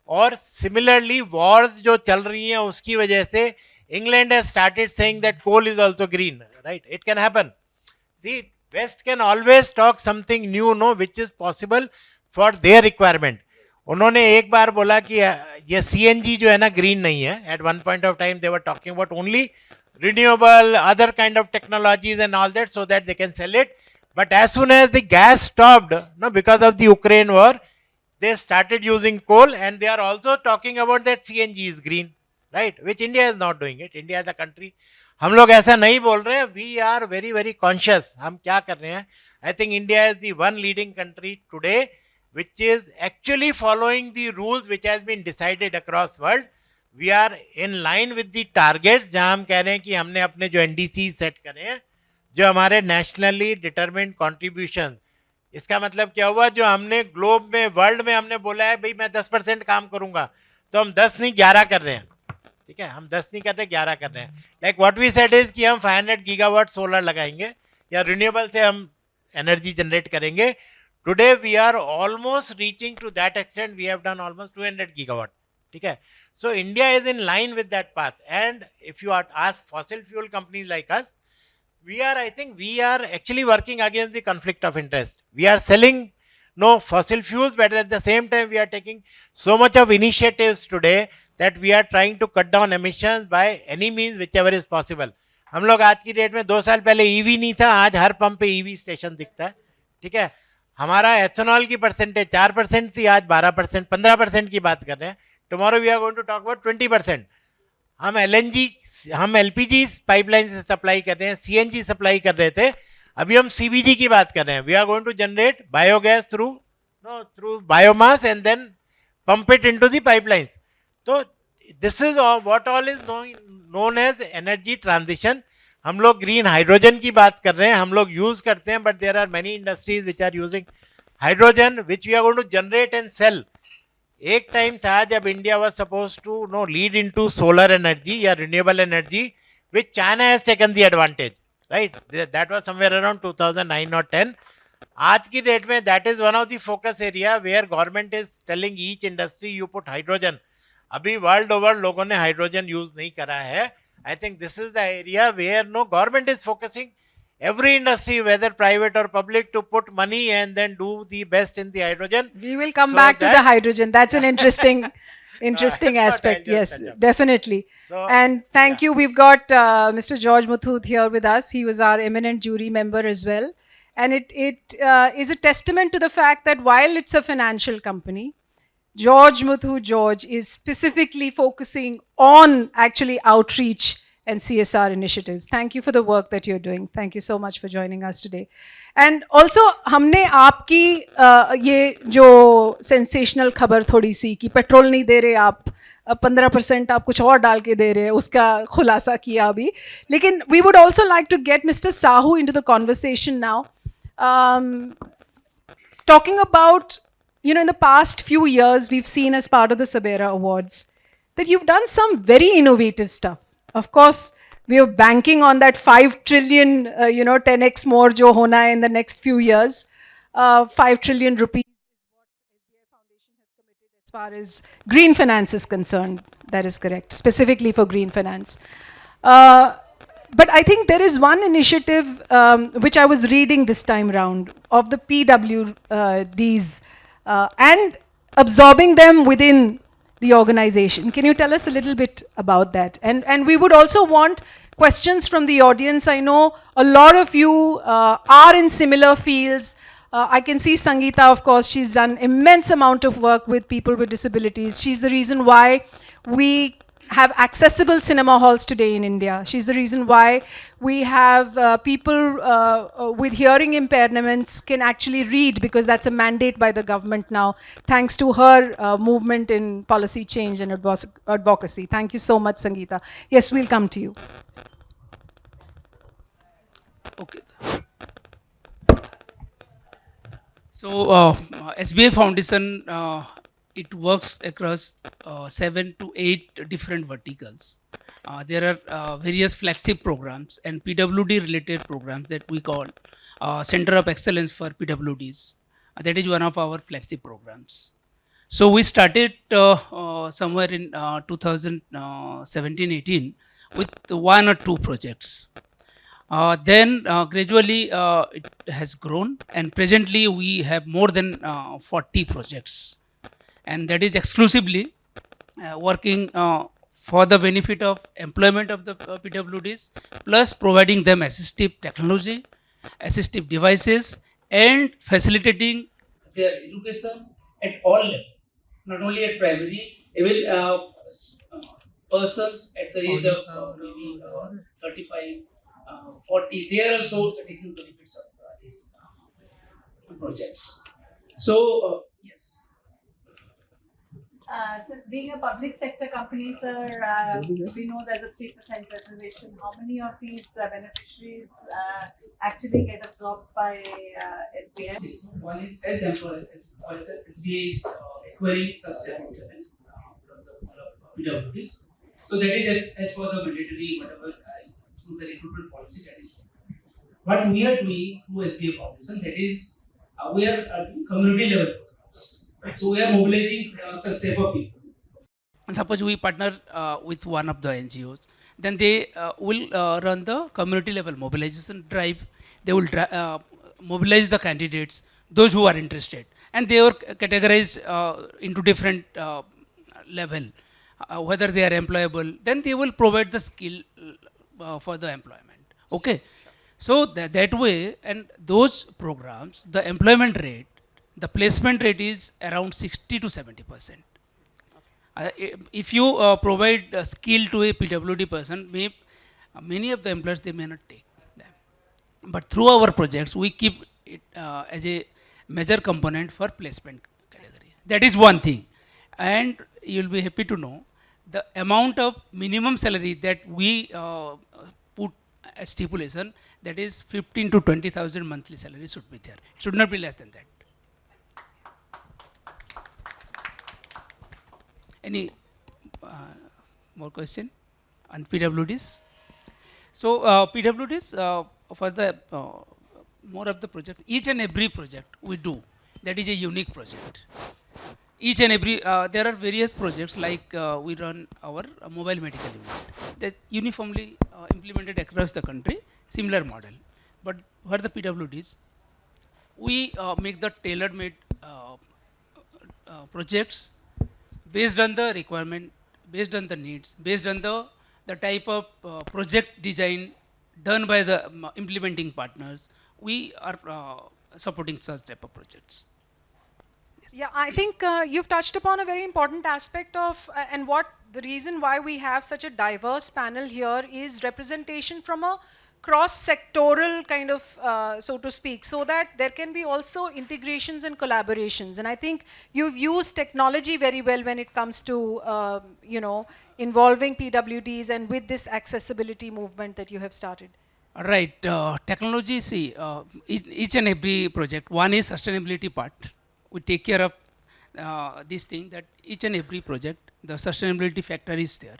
[SPEAKER 4] और सिमिलरली वॉर्स जो चल रही हैं उसकी वजह से England has started saying that coal is also green. Right, it can happen. See, West can always talk something new which is possible for their requirement. उन्होंने एक बार बोला कि ये CNG जो है ना ग्रीन नहीं है. At one point of time they were talking about only renewable, other kind of technologies and all that, so that they can sell it. But as soon as the gas stopped, because of the Ukraine war, they started using coal, and they are also talking about that CNG is green, right? Which India is not doing it. India as a country, हम लोग ऐसा नहीं बोल रहे हैं. We are very very conscious. हम क्या कर रहे हैं? I think India is the one leading country today which is actually following the rules which has been decided across world. We are in line with the targets, जहाँ हम कह रहे हैं कि हमने अपने जो NDC सेट करे हैं, जो हमारे नेशनली डिटरमिन्ड कॉन्ट्रीब्यूशन. इसका मतलब क्या हुआ? जो हमने ग्लोब में, वर्ल्ड में हमने बोला है भाई मैं 10% काम करूंगा, तो हम 10 नहीं 11 कर रहे हैं. ठीक है, हम 10 नहीं कर रहे, 11 कर रहे हैं. Like what we said is कि हम 500 गीगावाट सोलर लगाएंगे या रिन्यूएबल से हम एनर्जी जनरेट करेंगे. Today we are almost reaching to that extent. We have done almost 200 gigawatt. ठीक है, so India is in line with that path. And if you ask fossil fuel companies like us, I think we are actually working against the conflict of interest. We are selling fossil fuels, but at the same time we are taking so much of initiatives today that we are trying to cut down emissions by any means whichever is possible. हम लोग आज की date में 2 साल पहले EV नहीं था, आज हर पंप पे EV स्टेशन दिखता है. ठीक है, हमारा एथेनॉल की परसेंटेज 4% थी, आज 12%, 15% की बात कर रहे हैं. Tomorrow we are going to talk about 20%. हम LPG पाइपलाइन से सप्लाई कर रहे हैं, CNG सप्लाई कर रहे थे, अभी हम CBG की बात कर रहे हैं. We are going to generate biogas through biomass and then pump it into the pipelines. तो this is what all is known as energy transition. हम लोग ग्रीन हाइड्रोजन की बात कर रहे हैं, हम लोग यूज करते हैं, but there are many industries which are using hydrogen which we are going to generate and sell. एक टाइम था जब India was supposed to lead into solar energy या renewable energy, which China has taken the advantage, right? That was somewhere around 2009 or 10. आज की date में that is one of the focus area where government is telling each industry you put hydrogen. अभी world over लोगों ने hydrogen use नहीं करा है. I think this is the area where government is focusing every industry, whether private or public, to put money and then do the best in the hydrogen.
[SPEAKER 2] We will come
[SPEAKER 4] so
[SPEAKER 2] back to the
[SPEAKER 4] that-
[SPEAKER 2] hydrogen. That's an interesting, interesting
[SPEAKER 4] I'll
[SPEAKER 2] aspect.
[SPEAKER 4] just
[SPEAKER 2] Yes,
[SPEAKER 4] touch up.
[SPEAKER 2] definitely.
[SPEAKER 4] So,
[SPEAKER 2] And thank you. We've got Mr. George Muthoot here with us. He was our eminent jury member as well. And it is a testament to the fact that while it's a financial company, George Muthoot George is specifically focusing on actually outreach and CSR initiatives. Thank you for the work that you're doing. Thank you so much for joining us today. And also, हमने आपकी ये जो sensational खबर थोड़ी सी कि petrol नहीं दे रहे आप 15% आप कुछ और डाल के दे रहे हैं उसका खुलासा किया अभी. लेकिन we would also like to get Mr. Sahoo into the conversation now. Talking about, in the past few years, we've seen as part of the SABERA Awards that you've done some very innovative stuff. Of course, we are banking on that 5 trillion, 10x more jo hona hai in the next few years. 5 trillion rupees is what SBI Foundation has committed as far as green finance is concerned. That is correct, specifically for green finance. But I think there is one initiative which I was reading this time round of the PWDs and absorbing them within the organization. Can you tell us a little bit about that? And we would also want questions from the audience. I know a lot of you are in similar fields. I can see Sangeeta, of course, she's done immense amount of work with people with disabilities. She's the reason why we have accessible cinema halls today in India. She's the reason why we have people with hearing impairments can actually read, because that's a mandate by the government now, thanks to her movement in policy change and advocacy. Thank you so much, Sangeeta. Yes, we'll come to you.
[SPEAKER 6] Okay. So, SBI Foundation, it works across 7 to 8 different verticals. There are various flagship programs and PWD related programs that we call Center of Excellence for PWDs. That is one of our flagship programs. So we started somewhere in 2017-18 with 1 or 2 projects. Then gradually it has grown, and presently we have more than 40 projects. And that is exclusively working for the benefit of employment of the PWDs, plus providing them assistive technology, assistive devices, and facilitating their education at all levels, not only at primary, even persons at the age of maybe 35, 40, they are also taking benefits of these projects. So, yes.
[SPEAKER 8] So being a public sector company, sir, we know there's a 3% reservation. How many of these beneficiaries actually get absorbed by SBI?
[SPEAKER 6] One is as employer, SBI is acquiring such PWDs. So that is as per the mandatory whatever through the recruitment policy that is. What we are doing through SBI Foundation, that is we are doing community level programs. So we are mobilizing such type of people. And suppose we partner with one of the NGOs, then they will run the community level mobilization drive. They will mobilize the candidates, those who are interested, and they are categorized into different level. Whether they are employable, then they will provide the skill for the employment. Okay, so that way, and those programs, the employment rate, the placement rate is around 60 to 70%. If you provide a skill to a PWD person, many of the employers, they may not take them. But through our projects, we keep it as a major component for placement category. That is one thing. And you'll be happy to know the amount of minimum salary that we put as stipulation, that is 15 to 20,000 monthly salary should be there. It should not be less than that. Any more question on PWDs? So PWDs for the more of the project, each and every project we do, that is a unique project. Each and every, there are various projects like we run our mobile medical unit that uniformly implemented across the country, similar model. But for the PWDs, we make the tailor-made projects based on the requirement, based on the needs, based on the type of project design done by the implementing partners. We are supporting such type of projects.
[SPEAKER 2] Yeah, I think you've touched upon a very important aspect of, and what the reason why we have such a diverse panel here is representation from a cross-sectoral kind of, so to speak, so that there can be also integrations and collaborations. And I think you've used technology very well when it comes to, you know, involving PWDs and with this accessibility movement that you have started.
[SPEAKER 6] Right, technology, see, each and every project, one is sustainability part. We take care of this thing that each and every project, the sustainability factor is there.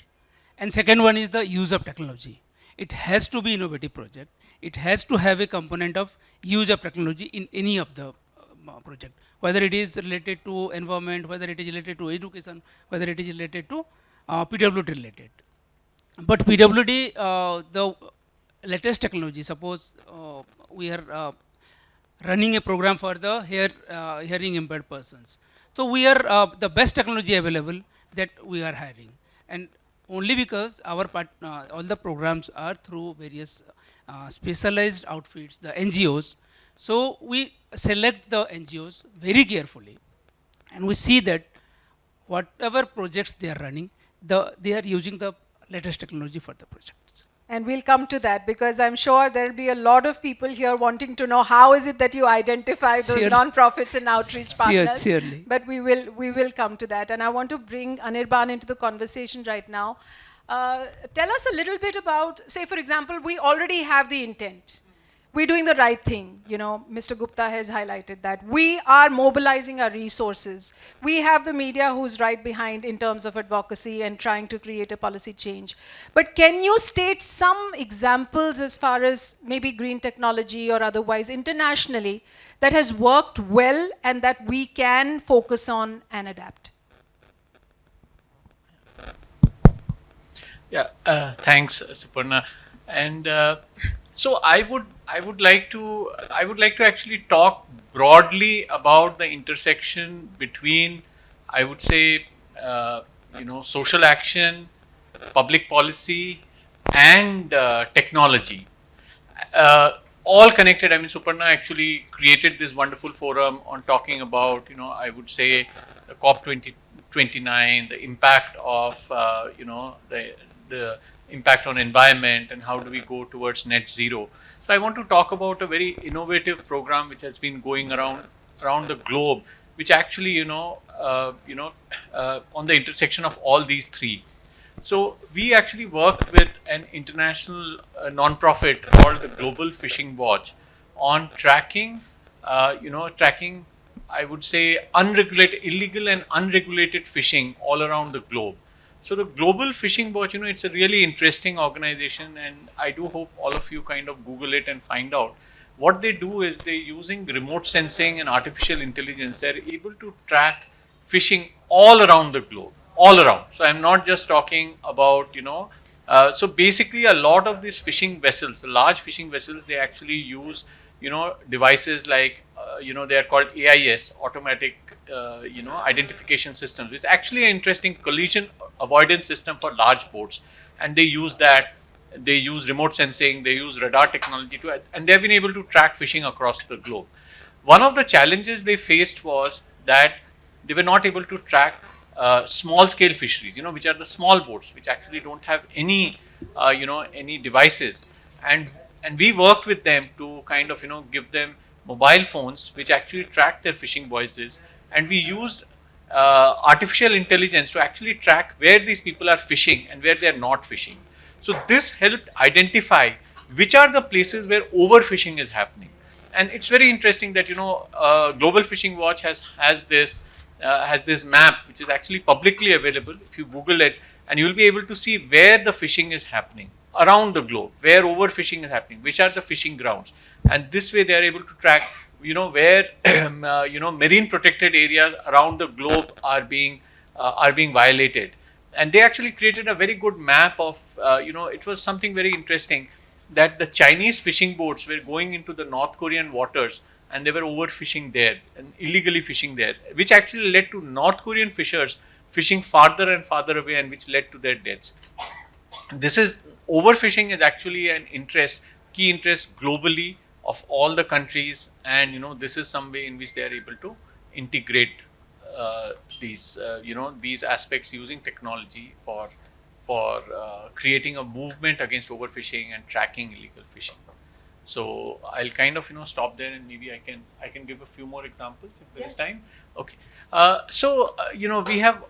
[SPEAKER 6] And second one is the use of technology. It has to be innovative project. It has to have a component of use of technology in any of the project, whether it is related to environment, whether it is related to education, whether it is related to PWD related. But PWD, the latest technology, suppose we are running a program for the hearing impaired persons. So we are the best technology available that we are hiring, and only because our all the programs are through various specialized outfits, the NGOs. So we select the NGOs very carefully, and we see that whatever projects they are running, they are using the latest technology for the projects.
[SPEAKER 2] And we'll come to that because I'm sure there'll be a lot of people here wanting to know how is it that you identify those
[SPEAKER 6] Surely.
[SPEAKER 2] non-profits and outreach partners.
[SPEAKER 6] Surely.
[SPEAKER 2] But we will come to that. And I want to bring Anirban into the conversation right now. Tell us a little bit about, say for example, we already have the intent. We're doing the right thing. You know, Mr. Gupta has highlighted that. We are mobilizing our resources. We have the media who's right behind in terms of advocacy and trying to create a policy change. But can you state some examples as far as maybe green technology or otherwise internationally that has worked well and that we can focus on and adapt?
[SPEAKER 5] Yeah, thanks, Suparnaa. And so I would like to actually talk broadly about the intersection between, I would say, social action, public policy, and technology. All connected. I mean, Suparnaa actually created this wonderful forum on talking about, I would say, the COP29, the impact of, the impact on environment and how do we go towards net zero. So I want to talk about a very innovative program which has been going around the globe, which actually, on the intersection of all these three. So we actually worked with an international non-profit called the Global Fishing Watch on tracking, I would say, illegal and unregulated fishing all around the globe. So the Global Fishing Watch, it's a really interesting organization, and I do hope all of you kind of Google it and find out. What they do is they're using remote sensing and artificial intelligence. They're able to track fishing all around the globe, all around. So I'm not just talking about, so basically a lot of these fishing vessels, the large fishing vessels, they actually use, devices like, they are called AIS, automatic, identification systems. It's actually an interesting collision avoidance system for large boats, and they use that. They use remote sensing, they use radar technology and they've been able to track fishing across the globe. One of the challenges they faced was that they were not able to track small scale fisheries, which are the small boats, which actually don't have any, any devices. And we worked with them to kind of, give them mobile phones, which actually track their fishing voyages. And we used artificial intelligence to actually track where these people are fishing and where they are not fishing. So this helped identify which are the places where overfishing is happening. And it's very interesting that, Global Fishing Watch has this has this map which is actually publicly available. If you Google it, and you will be able to see where the fishing is happening around the globe, where overfishing is happening, which are the fishing grounds, and this way they are able to track, where marine protected areas around the globe are being violated. And they actually created a very good map of, it was something very interesting, that the Chinese fishing boats were going into the North Korean waters and they were overfishing there and illegally fishing there, which actually led to North Korean fishers fishing farther and farther away, and which led to their deaths. This is overfishing is actually an key interest globally of all the countries, and this is some way in which they are able to integrate these aspects using technology for creating a movement against overfishing and tracking illegal fishing. So I'll kind of stop there, and maybe I can give a few more examples if there is time. Okay. We have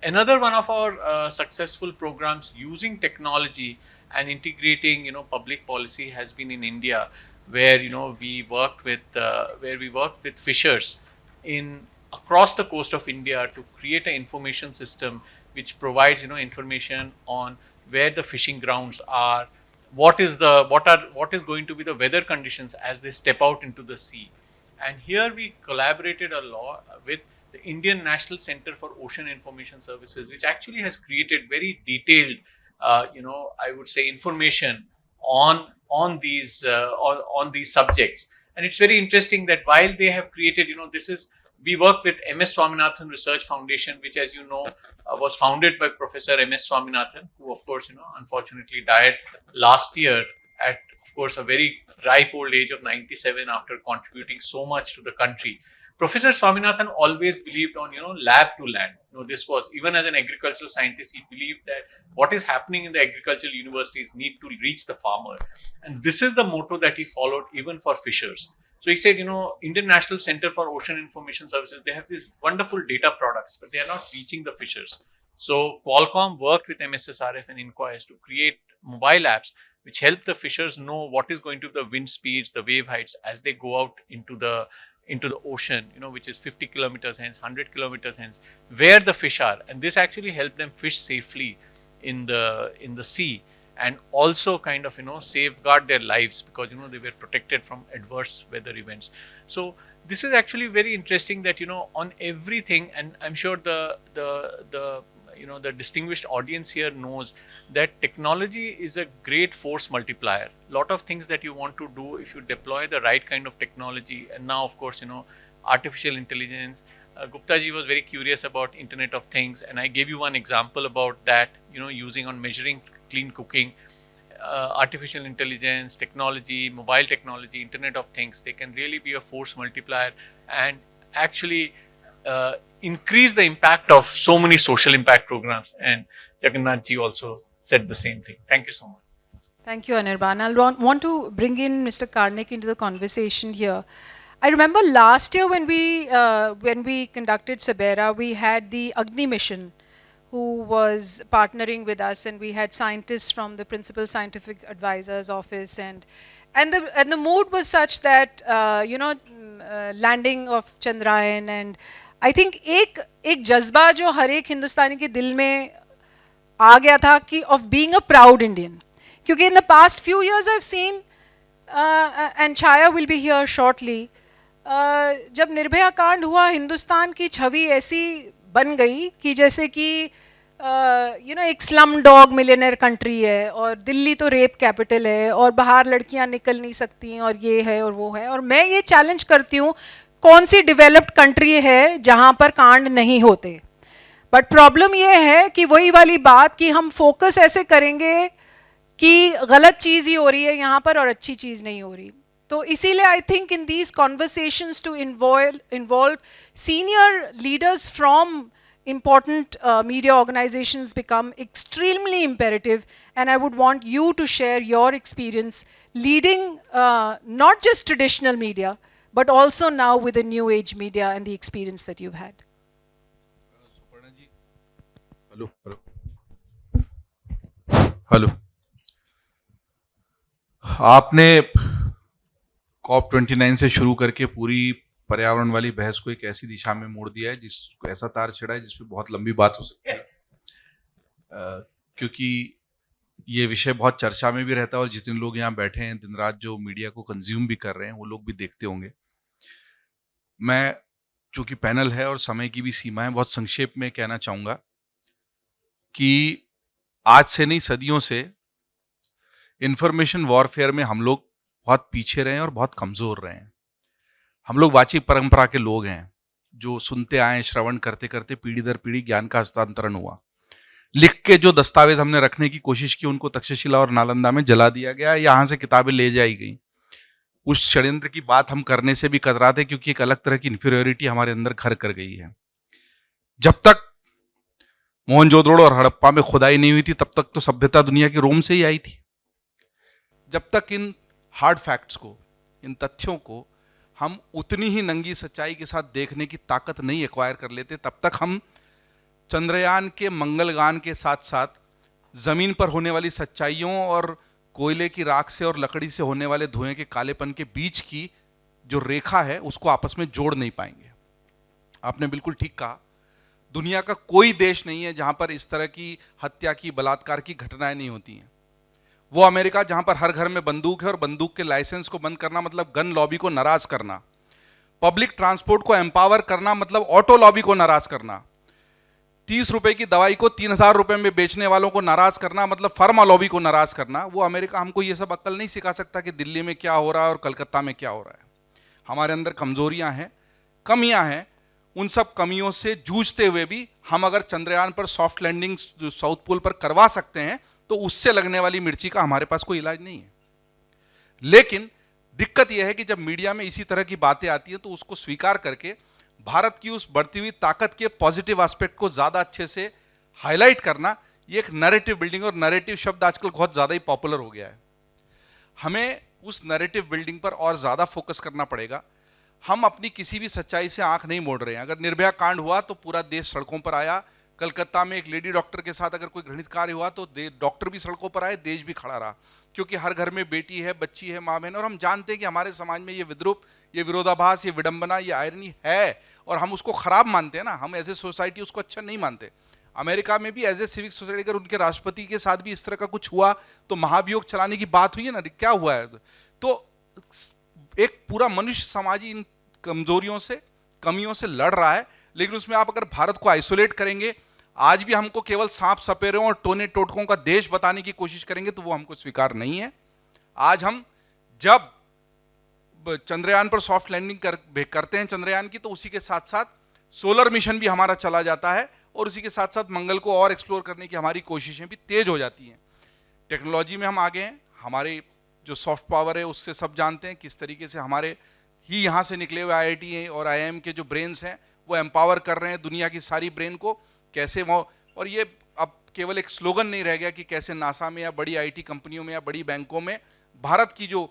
[SPEAKER 5] another one of our successful programs using technology and integrating public policy has been in India, where we worked with fishers across the coast of India to create an information system which provides information on where the fishing grounds are, what is going to be the weather conditions as they step out into the sea. And here we collaborated a lot with the Indian National Center for Ocean Information Services, which actually has created very detailed, I would say, information on these subjects. And it's very interesting that while they have created, we work with MS Swaminathan Research Foundation, which, as you know, was founded by Professor MS Swaminathan, who, of course, unfortunately died last year at, of course, a very ripe old age of 97 after contributing so much to the country. Professor Swaminathan always believed on, lab to land. This was, even as an agricultural scientist, he believed that what is happening in the agricultural universities need to reach the farmer. And this is the motto that he followed even for fishers. So he said, Indian National Center for Ocean Information Services, they have these wonderful data products, but they are not reaching the fishers. So Qualcomm worked with MSSRF and Inquires to create mobile apps which help the fishers know what is going to be the wind speeds, the wave heights as they go out into the ocean, which is 50 kilometers hence, 100 kilometers hence, where the fish are. And this actually helped them fish safely in the sea, and also kind of safeguard their lives, because they were protected from adverse weather events. So this is actually very interesting that on everything, and I'm sure the distinguished audience here knows that technology is a great force multiplier. Lot of things that you want to do if you deploy the right kind of technology, and now of course artificial intelligence. Gupta ji was very curious about Internet of Things, and I gave you one example about that, using on measuring clean cooking, artificial intelligence, technology, mobile technology, Internet of Things, they can really be a force multiplier and actually increase the impact of so many social impact programs. And Jagannath ji also said the same thing. Thank you so much.
[SPEAKER 2] Thank you, Anirban. I'll want to bring in Mr. Karnik into the conversation here. I remember last year when we conducted SABERA, we had the Agni mission, who was partnering with us, and we had scientists from the Principal Scientific Advisor's Office, and the mood was such that landing of Chandrayaan, and I think एक जज्बा जो हर एक हिंदुस्तानी के दिल में आ गया था कि of being a proud Indian, क्योंकि in the past few years I've seen and Chaya will be here shortly, जब निर्भया कांड हुआ हिंदुस्तान की छवि ऐसी बन गई कि जैसे कि एक स्लम डॉग मिलियनर कंट्री है, और दिल्ली तो रेप कैपिटल है, और बाहर लड़कियां निकल नहीं सकती, और ये है और वो है. और मैं ये चैलेंज करती हूँ, कौन सी डेवलप्ड कंट्री है जहाँ पर कांड नहीं होते. बट प्रॉब्लम ये है कि वही वाली बात कि हम फोकस ऐसे करेंगे कि गलत चीज़ ही हो रही है यहाँ पर और अच्छी चीज़ नहीं हो रही. तो इसीलिए I think in these conversations to involve senior leaders from important media organizations become extremely imperative, and I would want you to share your experience leading not just traditional media but also now with the new age media and the experience that you've had.
[SPEAKER 7] Suparnaa ji, hello. आपने COP29 से शुरू करके पूरी पर्यावरण वाली बहस को एक ऐसी दिशा में मोड़ दिया है, जिसको ऐसा तार छिड़ा है जिसपे बहुत लंबी बात हो सकती है, क्योंकि ये विषय बहुत चर्चा में भी रहता है और जितने लोग यहाँ बैठे हैं दिन रात जो मीडिया को कंज्यूम भी कर रहे हैं वो लोग भी देखते होंगे। मैं, चूंकि पैनल है और समय की भी सीमा है, बहुत संक्षेप में कहना चाहूंगा कि आज से नहीं सदियों से इंफॉर्मेशन वॉरफेयर में हम लोग बहुत पीछे रहे हैं और बहुत कमजोर रहे हैं। हम लोग वाचिक परंपरा के लोग हैं जो सुनते आए, श्रवण करते करते पीढ़ी दर पीढ़ी ज्ञान का हस्तांतरण हुआ। लिख के जो दस्तावेज हमने रखने की कोशिश की उनको तक्षशिला और नालंदा में जला दिया गया, यहाँ से किताबें ले जाई गई। उस षड्यंत्र की बात हम करने से भी कतराते क्योंकि एक अलग तरह की इंफीरियोरिटी हमारे अंदर घर कर गई है। जब तक मोहनजोदड़ो और हड़प्पा में खुदाई नहीं हुई थी तब तक तो सभ्यता दुनिया के रोम से ही आई थी। जब तक इन हार्ड फैक्ट्स को, इन तथ्यों को हम उतनी ही नंगी सच्चाई के साथ देखने की ताकत नहीं एक्वायर कर लेते, तब तक हम चंद्रयान के मंगलगान के साथ साथ जमीन पर होने वाली सच्चाइयों और कोयले की राख से और लकड़ी से होने वाले धुएं के कालेपन के बीच की जो रेखा है उसको आपस में जोड़ नहीं पाएंगे। आपने बिल्कुल ठीक कहा, दुनिया का कोई देश नहीं है जहां पर इस तरह की हत्या की, बलात्कार की घटनाएं नहीं होती हैं। वो अमेरिका जहां पर हर घर में बंदूक है और बंदूक के लाइसेंस को बंद करना मतलब गन लॉबी को नाराज करना, पब्लिक ट्रांसपोर्ट को एम्पावर करना मतलब ऑटो लॉबी को नाराज करना, 30 रुपए की दवाई को 3000 रुपए में बेचने वालों को नाराज करना मतलब फार्मा लॉबी को नाराज करना। वो अमेरिका हमको ये सब अक्ल नहीं सिखा सकता कि दिल्ली में क्या हो रहा है और कलकत्ता में क्या हो रहा है। हमारे अंदर कमजोरियां हैं, कमियां हैं। उन सब कमियों से जूझते हुए भी हम अगर चंद्रयान पर सॉफ्ट लैंडिंग साउथ पोल पर करवा सकते हैं तो उससे लगने वाली मिर्ची का हमारे पास कोई इलाज नहीं है। लेकिन दिक्कत यह है कि जब मीडिया में इसी तरह की बातें आती हैं तो उसको स्वीकार करके भारत की उस बढ़ती हुई ताकत के पॉजिटिव एस्पेक्ट को ज्यादा अच्छे से हाईलाइट करना, ये एक नैरेटिव बिल्डिंग, और नैरेटिव शब्द आजकल बहुत ज्यादा ही पॉपुलर हो गया है। हमें उस नैरेटिव बिल्डिंग पर और ज्यादा फोकस करना पड़ेगा। हम अपनी किसी भी सच्चाई से आंख नहीं मोड़ रहे हैं। अगर निर्भया कांड हुआ तो पूरा देश सड़कों पर आया। कलकत्ता में एक लेडी डॉक्टर के साथ अगर कोई घृणित कार्य हुआ तो डॉक्टर भी सड़कों पर आए, देश भी खड़ा रहा, क्योंकि हर घर में बेटी है, बच्ची है, माँ बहन। और हम जानते हैं कि हमारे समाज में ये विद्रूप, ये विरोधाभास, ये विडंबना, ये आयरनी है और हम उसको खराब मानते हैं ना। हम एज ए सोसाइटी उसको अच्छा नहीं मानते। अमेरिका में भी एज ए सिविक सोसाइटी अगर उनके राष्ट्रपति के साथ भी इस तरह का कुछ हुआ तो महाभियोग चलाने की बात हुई है ना, क्या हुआ है। तो एक पूरा मनुष्य समाज इन कमजोरियों से, कमियों से लड़ रहा है। लेकिन उसमें आप अगर भारत को आइसोलेट करेंगे, आज भी हमको केवल सांप सपेरों और टोने टोटकों का देश बताने की कोशिश करेंगे तो वो हमको स्वीकार नहीं है। आज हम जब चंद्रयान पर सॉफ्ट लैंडिंग करते हैं चंद्रयान की, तो उसी के साथ साथ सोलर मिशन भी हमारा चला जाता है और उसी के साथ साथ मंगल को और एक्सप्लोर करने की हमारी कोशिशें भी तेज हो जाती हैं। टेक्नोलॉजी में हम आगे हैं, हमारे जो सॉफ्ट पावर है उससे सब जानते हैं किस तरीके से हमारे ही यहाँ से निकले हुए IIT और IIM के जो ब्रेन्स हैं वो एम्पावर कर रहे हैं दुनिया की सारी ब्रेन को। कैसे वो, और ये अब केवल एक स्लोगन नहीं रह गया कि कैसे नासा में या बड़ी IT कंपनियों में या बड़ी बैंकों में भारत की जो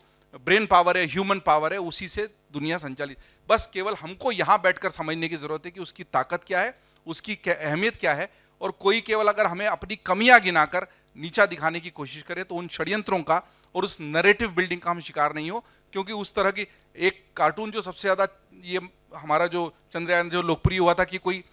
[SPEAKER 7] ब्रेन पावर है, ह्यूमन पावर है, उसी से दुनिया संचालित। बस केवल हमको यहाँ बैठकर समझने की जरूरत है कि उसकी ताकत क्या है, उसकी अहमियत क्या है। और कोई केवल अगर हमें अपनी कमियां गिनाकर नीचा दिखाने की कोशिश करे तो उन षड्यंत्रों का और उस नैरेटिव बिल्डिंग का हम शिकार नहीं हो। क्योंकि उस तरह की एक कार्टून जो सबसे ज्यादा ये हमारा जो चंद्रयान जो लोकप्रिय हुआ था कि कोई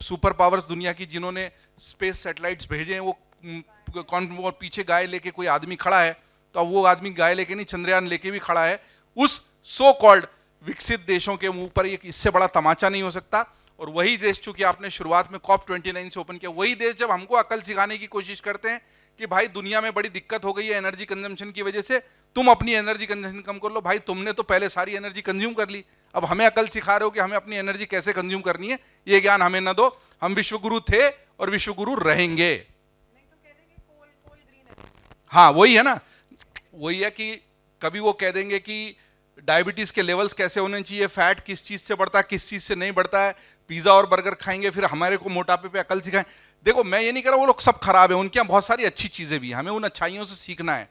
[SPEAKER 7] सुपर पावर्स दुनिया की जिन्होंने स्पेस सैटेलाइट्स भेजे हैं, वो पीछे गाय लेके कोई आदमी खड़ा है, तो अब वो आदमी गाय लेके नहीं चंद्रयान लेके भी खड़ा है। उस सो कॉल्ड विकसित देशों के मुंह पर एक इससे बड़ा तमाचा नहीं हो सकता। और वही देश, चूंकि आपने शुरुआत में COP29 से ओपन किया, वही देश जब हमको अकल सिखाने की कोशिश करते हैं कि भाई दुनिया में बड़ी दिक्कत हो गई है एनर्जी कंजम्पशन की वजह से, तुम अपनी एनर्जी कंजम्पशन कम कर लो। भाई तुमने तो पहले सारी एनर्जी कंज्यूम कर ली, अब हमें अकल सिखा रहे हो कि हमें अपनी एनर्जी कैसे कंज्यूम करनी है। ये ज्ञान हमें न दो। हम विश्वगुरु थे और विश्वगुरु रहेंगे। हाँ वही है ना, वही है कि कभी वो कह देंगे कि डायबिटीज के लेवल्स कैसे होने चाहिए, फैट किस चीज से बढ़ता है, किस चीज से नहीं बढ़ता है, पिज्जा और बर्गर खाएंगे फिर हमारे को मोटापे पे अकल सिखाएं। देखो मैं ये नहीं कह रहा वो लोग सब खराब है, उनके यहाँ बहुत सारी अच्छी चीजें भी हैं, हमें उन अच्छाइयों से सीखना है।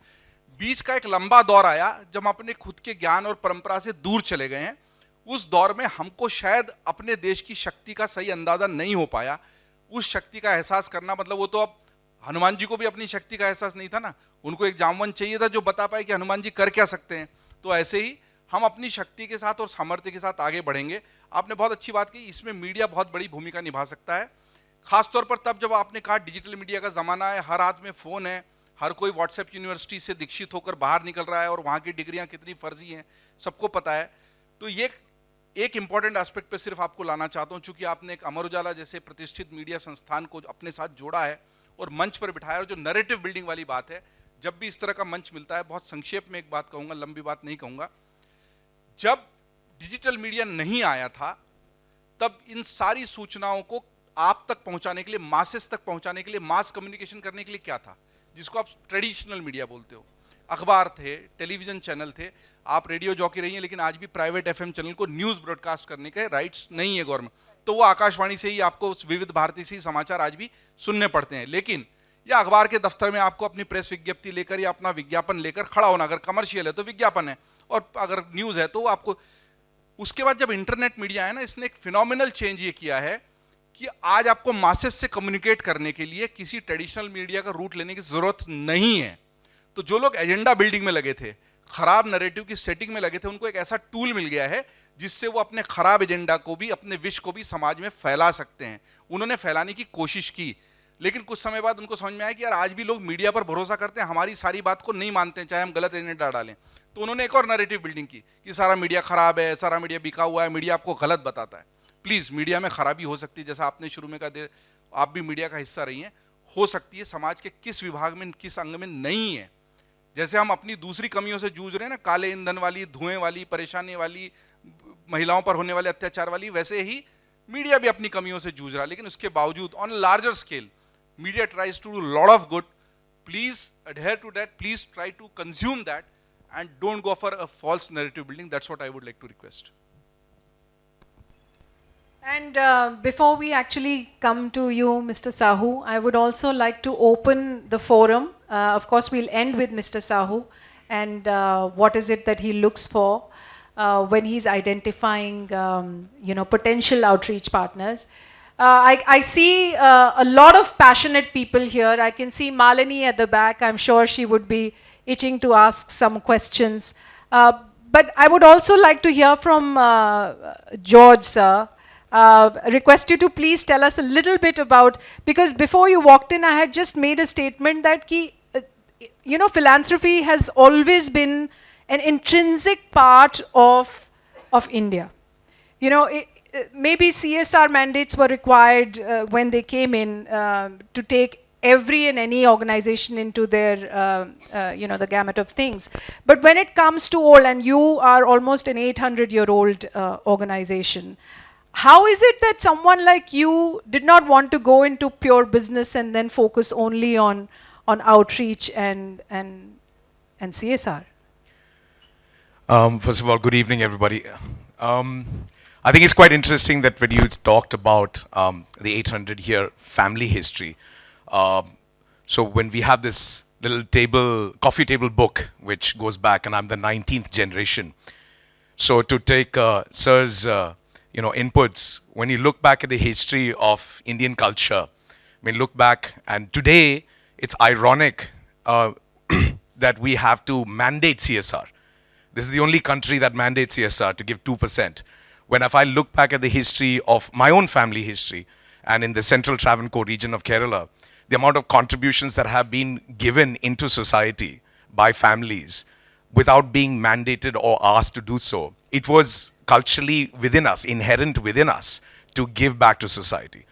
[SPEAKER 7] बीच का एक लंबा दौर आया जब अपने खुद के ज्ञान और परंपरा से दूर चले गए हैं। उस दौर में हमको शायद अपने देश की शक्ति का सही अंदाजा नहीं हो पाया। उस शक्ति का एहसास करना मतलब, वो तो अब हनुमान जी को भी अपनी शक्ति का एहसास नहीं था ना, उनको एक जामवन चाहिए था जो बता पाए कि हनुमान जी कर क्या सकते हैं। तो ऐसे ही हम अपनी शक्ति के साथ और सामर्थ्य के साथ आगे बढ़ेंगे। आपने बहुत अच्छी बात की, इसमें मीडिया बहुत बड़ी भूमिका निभा सकता है, खासतौर पर तब जब आपने कहा डिजिटल मीडिया का ज़माना है, हर हाथ में फ़ोन है, हर कोई व्हाट्सएप यूनिवर्सिटी से दीक्षित होकर बाहर निकल रहा है और वहाँ की डिग्रियाँ कितनी फर्जी हैं सबको पता है। तो ये एक इंपॉर्टेंट एस्पेक्ट पे सिर्फ आपको लाना चाहता हूँ, चूंकि आपने एक अमर उजाला जैसे प्रतिष्ठित मीडिया संस्थान को अपने साथ जोड़ा है और मंच पर बिठाया, और जो नैरेटिव बिल्डिंग वाली बात है, जब भी इस तरह का मंच मिलता है, बहुत संक्षेप में एक बात कहूँगा, लंबी बात नहीं कहूँगा, जब डिजिटल मीडिया नहीं आया था तब इन सारी सूचनाओं को आप तक पहुंचाने के लिए, मासेस तक पहुंचाने के लिए, मास कम्युनिकेशन करने के लिए क्या था, जिसको आप ट्रेडिशनल मीडिया बोलते हो। अखबार थे, टेलीविजन चैनल थे, आप रेडियो जॉकी रही हैं, लेकिन आज भी प्राइवेट एफएम चैनल को न्यूज़ ब्रॉडकास्ट करने के राइट्स नहीं है गवर्नमेंट, तो वो आकाशवाणी से ही आपको, विविध भारती से ही समाचार आज भी सुनने पड़ते हैं। लेकिन या अखबार के दफ्तर में आपको अपनी प्रेस विज्ञप्ति लेकर या अपना विज्ञापन लेकर खड़ा होना, अगर कमर्शियल है तो विज्ञापन है, और अगर न्यूज़ है तो आपको। उसके बाद जब इंटरनेट मीडिया है ना, इसने एक फिनोमिनल चेंज ये किया है कि आज आपको मासेस से कम्युनिकेट करने के लिए किसी ट्रेडिशनल मीडिया का रूट लेने की जरूरत नहीं है। तो जो लोग एजेंडा बिल्डिंग में लगे थे, खराब नैरेटिव की सेटिंग में लगे थे, उनको एक ऐसा टूल मिल गया है जिससे वो अपने खराब एजेंडा को भी, अपने विश को भी समाज में फैला सकते हैं। उन्होंने फैलाने की कोशिश की, लेकिन कुछ समय बाद उनको समझ में आया कि यार आज भी लोग मीडिया पर भरोसा करते हैं, हमारी सारी बात को नहीं मानते हैं, चाहे हम गलत एजेंडा डालें। तो उन्होंने एक और नैरेटिव बिल्डिंग की कि सारा मीडिया खराब है, सारा मीडिया बिका हुआ है, मीडिया आपको गलत बताता है। प्लीज़, मीडिया में खराबी हो सकती है, जैसा आपने शुरू में कहा, आप भी मीडिया का हिस्सा रही हैं, हो सकती है, समाज के किस विभाग में, किस अंग में नहीं है। जैसे हम अपनी दूसरी कमियों से जूझ रहे हैं ना, काले ईंधन वाली, धुएं वाली, परेशानी वाली, महिलाओं पर होने वाले अत्याचार वाली, वैसे ही मीडिया भी अपनी कमियों से जूझ रहा है। लेकिन उसके बावजूद on larger scale media tries to do a lot of good. Please adhere to that, please try to consume that, and don't go for a false narrative building. That's what I would like to request.
[SPEAKER 2] And before we actually come to you, Mr. Sahoo, I would also like to open the forum. Of course, we'll end with Mr. Sahoo and what is it that he looks for when he's identifying, potential outreach partners. I see a lot of passionate people here. I can see Malini at the back. I'm sure she would be itching to ask some questions. But I would also like to hear from George, sir. Request you to please tell us a little bit about, because before you walked in, I had just made a statement that philanthropy has always been an intrinsic part of India. Maybe CSR mandates were required when they came in to take every and any organization into their, the gamut of things. But when it comes to all, and you are almost an 800-year-old organization, how is it that someone like you did not want to go into pure business and then focus only on outreach and CSR?
[SPEAKER 9] First of all, good evening, everybody. I think it's quite interesting that when you talked about the 800-year family history, so when we have this little coffee table book, which goes back, and I'm the 19th generation. So to take Sir's inputs, when you look back at the history of Indian culture, look back, and today it's ironic that we have to mandate CSR. This is the only country that mandates CSR to give 2%. When if I look back at the history of my own family history, and in the central Travancore region of Kerala, the amount of contributions that have been given into society by families without being mandated or asked to do so, it was culturally within us, inherent within us, to give back to society.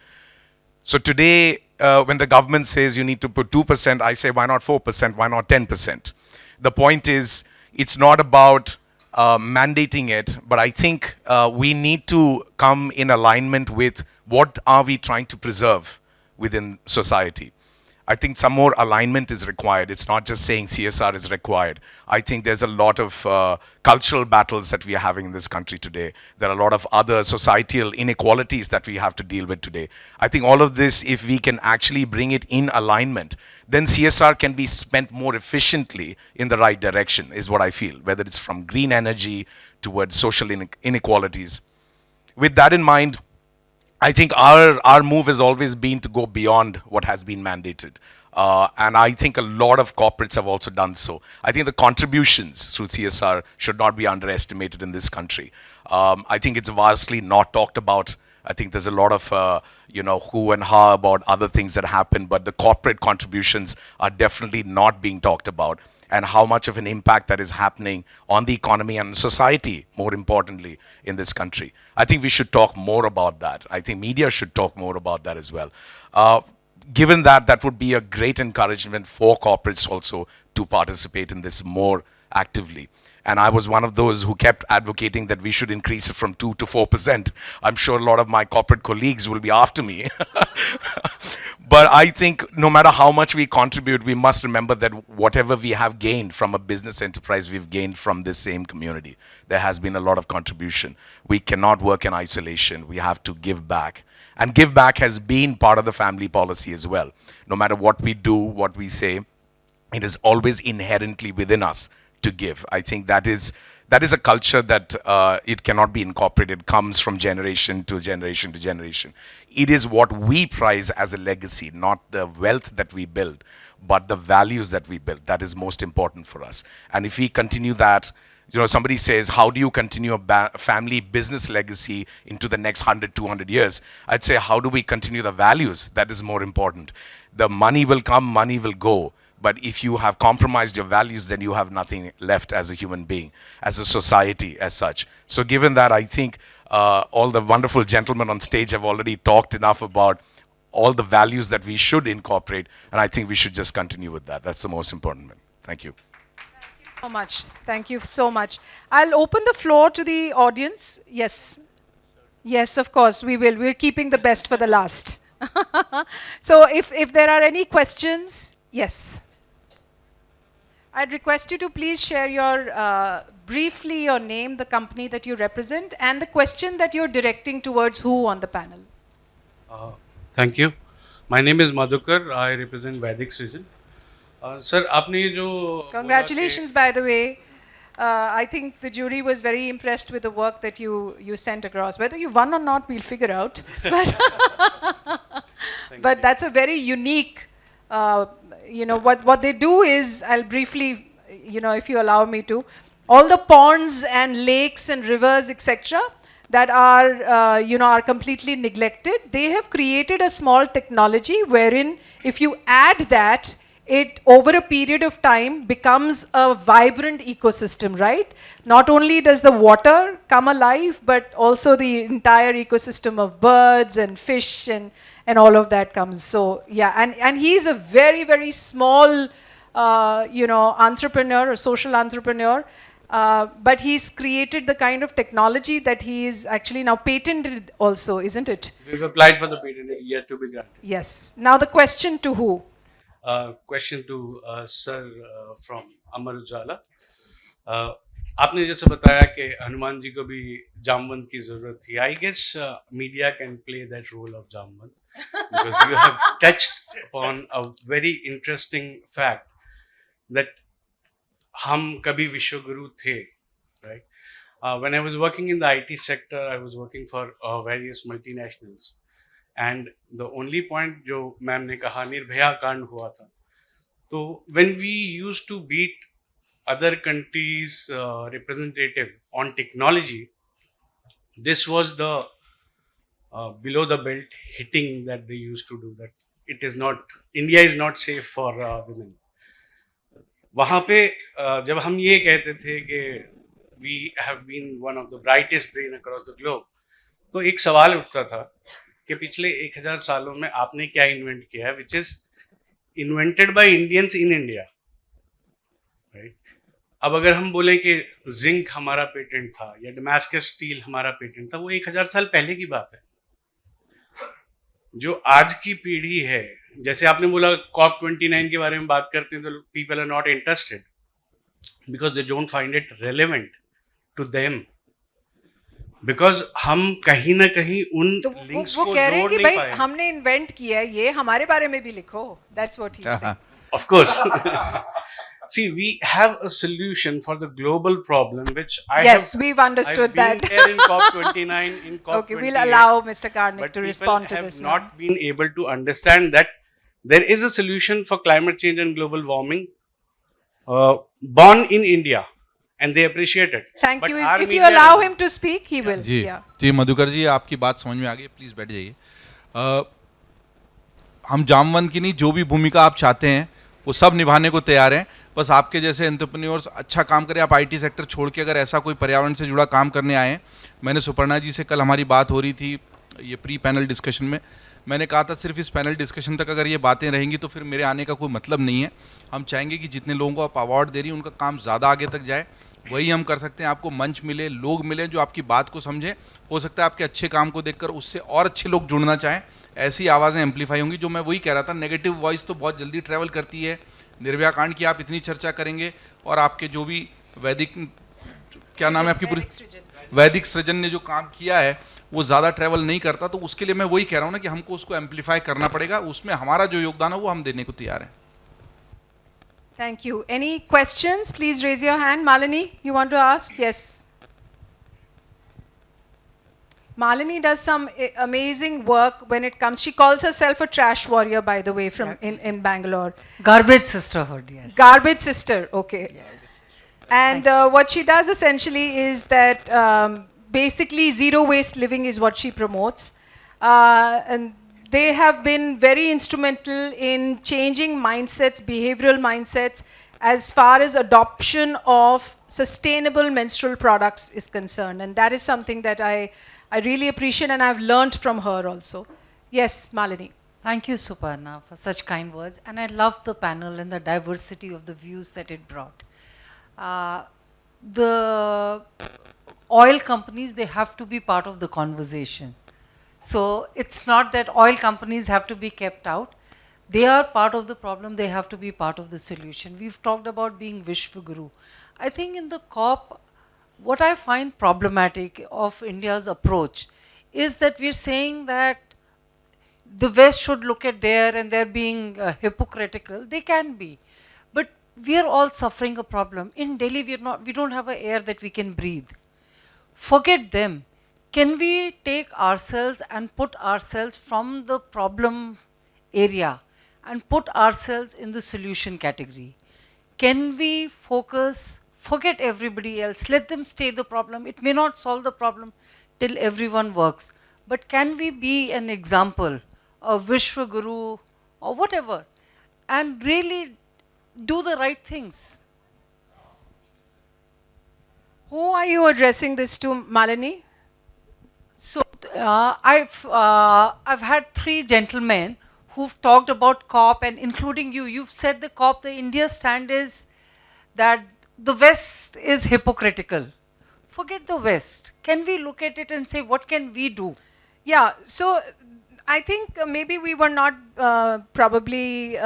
[SPEAKER 9] So today, when the government says you need to put 2%, I say why not 4%, why not 10%? The point is, it's not about mandating it, but I think we need to come in alignment with what are we trying to preserve within society. I think some more alignment is required. It's not just saying CSR is required. I think there's a lot of cultural battles that we are having in this country today. There are a lot of other societal inequalities that we have to deal with today. I think all of this, if we can actually bring it in alignment, then CSR can be spent more efficiently in the right direction, is what I feel, whether it's from green energy towards social inequalities. With that in mind, I think our move has always been to go beyond what has been mandated. And I think a lot of corporates have also done so. I think the contributions through CSR should not be underestimated in this country. I think it's vastly not talked about. I think there's a lot of, who and how about other things that happen, but the corporate contributions are definitely not being talked about, and how much of an impact that is happening on the economy and society, more importantly, in this country. I think we should talk more about that. I think media should talk more about that as well. Given that, that would be a great encouragement for corporates also to participate in this more actively. And I was one of those who kept advocating that we should increase it from 2 to 4%. I'm sure a lot of my corporate colleagues will be after me. But I think no matter how much we contribute, we must remember that whatever we have gained from a business enterprise, we've gained from this same community. There has been a lot of contribution. We cannot work in isolation. We have to give back. And give back has been part of the family policy as well. No matter what we do, what we say, it is always inherently within us to give. I think that is a culture that it cannot be incorporated. It comes from generation to generation to generation. It is what we prize as a legacy, not the wealth that we build, but the values that we build. That is most important for us. And if we continue that, somebody says, how do you continue a family business legacy into the next 100, 200 years? I'd say, how do we continue the values? That is more important. The money will come, money will go. But if you have compromised your values, then you have nothing left as a human being, as a society as such. So given that, I think all the wonderful gentlemen on stage have already talked enough about all the values that we should incorporate. And I think we should just continue with that. That's the most important one. Thank you.
[SPEAKER 2] So much. Thank you so much. I'll open the floor to the audience. Yes. Yes, of course, we will. We're keeping the best for the last. So if there are any questions, yes. I'd request you to please share briefly your name, the company that you represent, and the question that you're directing towards who on the panel.
[SPEAKER 10] Thank you. My name is Madhukar. I represent Vedic region. Sir, आपने जो
[SPEAKER 2] Congratulations, by the way. I think the jury was very impressed with the work that you sent across. Whether you won or not, we'll figure out. But that's a very unique, what they do is, I'll briefly, if you allow me to, all the ponds and lakes and rivers, etc., that are completely neglected, they have created a small technology wherein if you add that, it over a period of time becomes a vibrant ecosystem, right? Not only does the water come alive, but also the entire ecosystem of birds and fish and all of that comes. So yeah, and he's a very, very small, entrepreneur, a social entrepreneur, but he's created the kind of technology that he is actually now patented also, isn't it?
[SPEAKER 10] We've applied for the patent, yet to be granted.
[SPEAKER 2] Yes. Now the question to who?
[SPEAKER 10] Question to sir from Amar Ujjala. आपने जैसे बताया कि हनुमान जी को भी जामवंत की जरूरत थी. I guess media can play that role of Jamwant because you have touched upon a very interesting fact that हम कभी विश्वगुरु थे, right? When I was working in the IT sector, I was working for various multinationals. And the only point जो ma'am ने कहा निर्भया कांड हुआ था, तो when we used to beat other countries representative on technology, this was the below the belt hitting that they used to do, that it is not, India is not safe for women. वहाँ पे जब हम ये कहते थे कि we have been one of the brightest brain across the globe, तो एक सवाल उठता था कि पिछले 1000 सालों में आपने क्या इन्वेंट किया है, which is invented by Indians in India, right? अब अगर हम बोलें कि जिंक हमारा पेटेंट था या डमास्कस स्टील हमारा पेटेंट था, वो 1000 साल पहले की बात है. जो आज की पीढ़ी है, जैसे आपने बोला COP29 के बारे में बात करते हैं तो people are not interested because they don't find it relevant to them. Because हम कहीं ना कहीं उन लिंक्स को जोड़ नहीं पाए.
[SPEAKER 2] हमने इन्वेंट किया है, ये हमारे बारे में भी लिखो. That's what he said.
[SPEAKER 10] Of course. See, we have a solution for the global problem, which
[SPEAKER 2] we've understood that.
[SPEAKER 10] I've been there in COP29, in COP28.
[SPEAKER 2] Okay, we'll allow Mr. Karnik to respond to this.
[SPEAKER 10] But people have not been able to understand that there is a solution for climate change and global warming born in India, and they appreciate it.
[SPEAKER 2] Thank
[SPEAKER 10] But
[SPEAKER 2] you.
[SPEAKER 10] our
[SPEAKER 2] If you
[SPEAKER 10] media
[SPEAKER 2] allow
[SPEAKER 10] doesn't.
[SPEAKER 2] him to speak, he will.
[SPEAKER 7] Ji
[SPEAKER 2] Yeah.
[SPEAKER 7] जी मधुकर जी, आपकी बात समझ में आ गई, please बैठ जाइए। हम जामवंत की नहीं, जो भी भूमिका आप चाहते हैं वो सब निभाने को तैयार हैं। बस आपके जैसे एंटरप्रेन्योर्स अच्छा काम करें। आप आईटी सेक्टर छोड़ के अगर ऐसा कोई पर्यावरण से जुड़ा काम करने आए हैं, मैंने सुपर्णा जी से कल हमारी बात हो रही थी ये प्री पैनल डिस्कशन में, मैंने कहा था सिर्फ इस पैनल डिस्कशन तक अगर ये बातें रहेंगी तो फिर मेरे आने का कोई मतलब नहीं है। हम चाहेंगे कि जितने लोगों को आप अवार्ड दे रही हैं उनका काम ज़्यादा आगे तक जाए, वही हम कर सकते हैं। आपको मंच मिले, लोग मिले जो आपकी बात को समझें। हो सकता है आपके अच्छे काम को देखकर उससे और अच्छे लोग जुड़ना चाहें, ऐसी आवाज़ें एम्पलीफाई होंगी। जो मैं वही कह रहा था, नेगेटिव वॉइस तो बहुत जल्दी ट्रैवल करती है। निर्भया कांड की आप इतनी चर्चा करेंगे और आपके जो भी वैदिक, क्या नाम है आपकी पूरी, वैदिक सृजन ने जो काम किया है वो ज़्यादा ट्रैवल नहीं करता। तो उसके लिए मैं वही कह रहा हूँ ना कि हमको उसको एम्पलीफाई करना पड़ेगा, उसमें हमारा जो योगदान है वो हम देने को तैयार हैं।
[SPEAKER 2] Thank you. Any questions? Please raise your hand. Malini, you want to ask? Yes. Malini does some amazing work when it comes. She calls herself a trash warrior, by the way, from in Bangalore.
[SPEAKER 11] Garbage sisterhood, yes.
[SPEAKER 2] Garbage sister, okay.
[SPEAKER 11] Yes.
[SPEAKER 2] And what she does essentially is that basically zero waste living is what she promotes. And they have been very instrumental in changing mindsets, behavioral mindsets, as far as adoption of sustainable menstrual products is concerned. And that is something that I really appreciate, and I've learned from her also. Yes, Malini.
[SPEAKER 11] Thank you, Suparnaa, for such kind words. And I love the panel and the diversity of the views that it brought. The oil companies, they have to be part of the conversation. So it's not that oil companies have to be kept out. They are part of the problem, they have to be part of the solution. We've talked about being Vishwaguru. I think in the COP, what I find problematic of India's approach is that we're saying that the West should look at there and they're being hypocritical. They can be. But we are all suffering a problem. In Delhi, we don't have an air that we can breathe. Forget them. Can we take ourselves and put ourselves from the problem area and put ourselves in the solution category? Can we focus, forget everybody else, let them stay the problem. It may not solve the problem till everyone works. But can we be an example, a Vishwaguru or whatever, and really do the right things?
[SPEAKER 2] Who are you addressing this to, Malini?
[SPEAKER 11] So I've had 3 gentlemen who've talked about COP, and including you. You've said the COP, the India stand is that the West is hypocritical. Forget the West. Can we look at it and say, what can we do?
[SPEAKER 2] Yeah, so I think maybe we were not probably,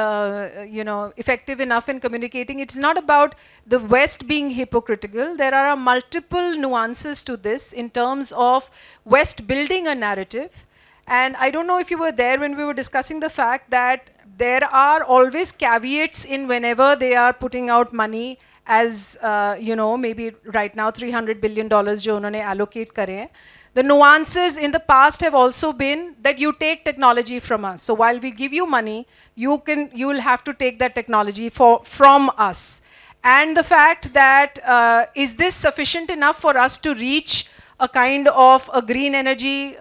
[SPEAKER 2] effective enough in communicating. It's not about the West being hypocritical. There are multiple nuances to this in terms of West building a narrative. And I don't know if you were there when we were discussing the fact that there are always caveats in whenever they are putting out money, as maybe right now $300 billion jo unhone allocate kare hain. The nuances in the past have also been that you take technology from us. So while we give you money, you will have to take that technology from us. And the fact that is this sufficient enough for us to reach a kind of a green energy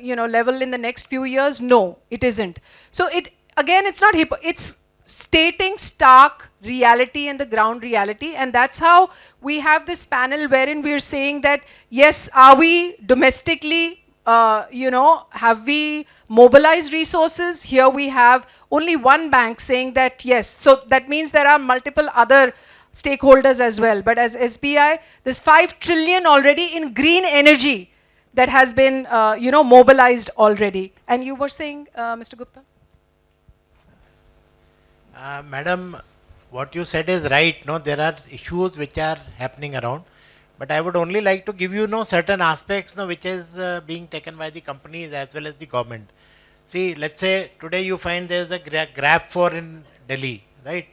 [SPEAKER 2] level in the next few years? No, it isn't. So it's not it's stating stark reality and the ground reality, and that's how we have this panel wherein we're saying that yes, are we domestically have we mobilized resources? Here we have only one bank saying that yes, so that means there are multiple other stakeholders as well. But as SBI, there's 5 trillion already in green energy that has been mobilized already. And you were saying, Mr. Gupta?
[SPEAKER 4] Madam, what you said is right. No, there are issues which are happening around, but I would only like to give you certain aspects which is being taken by the companies as well as the government. See, let's say today you find there is a Grab 4 in Delhi, right?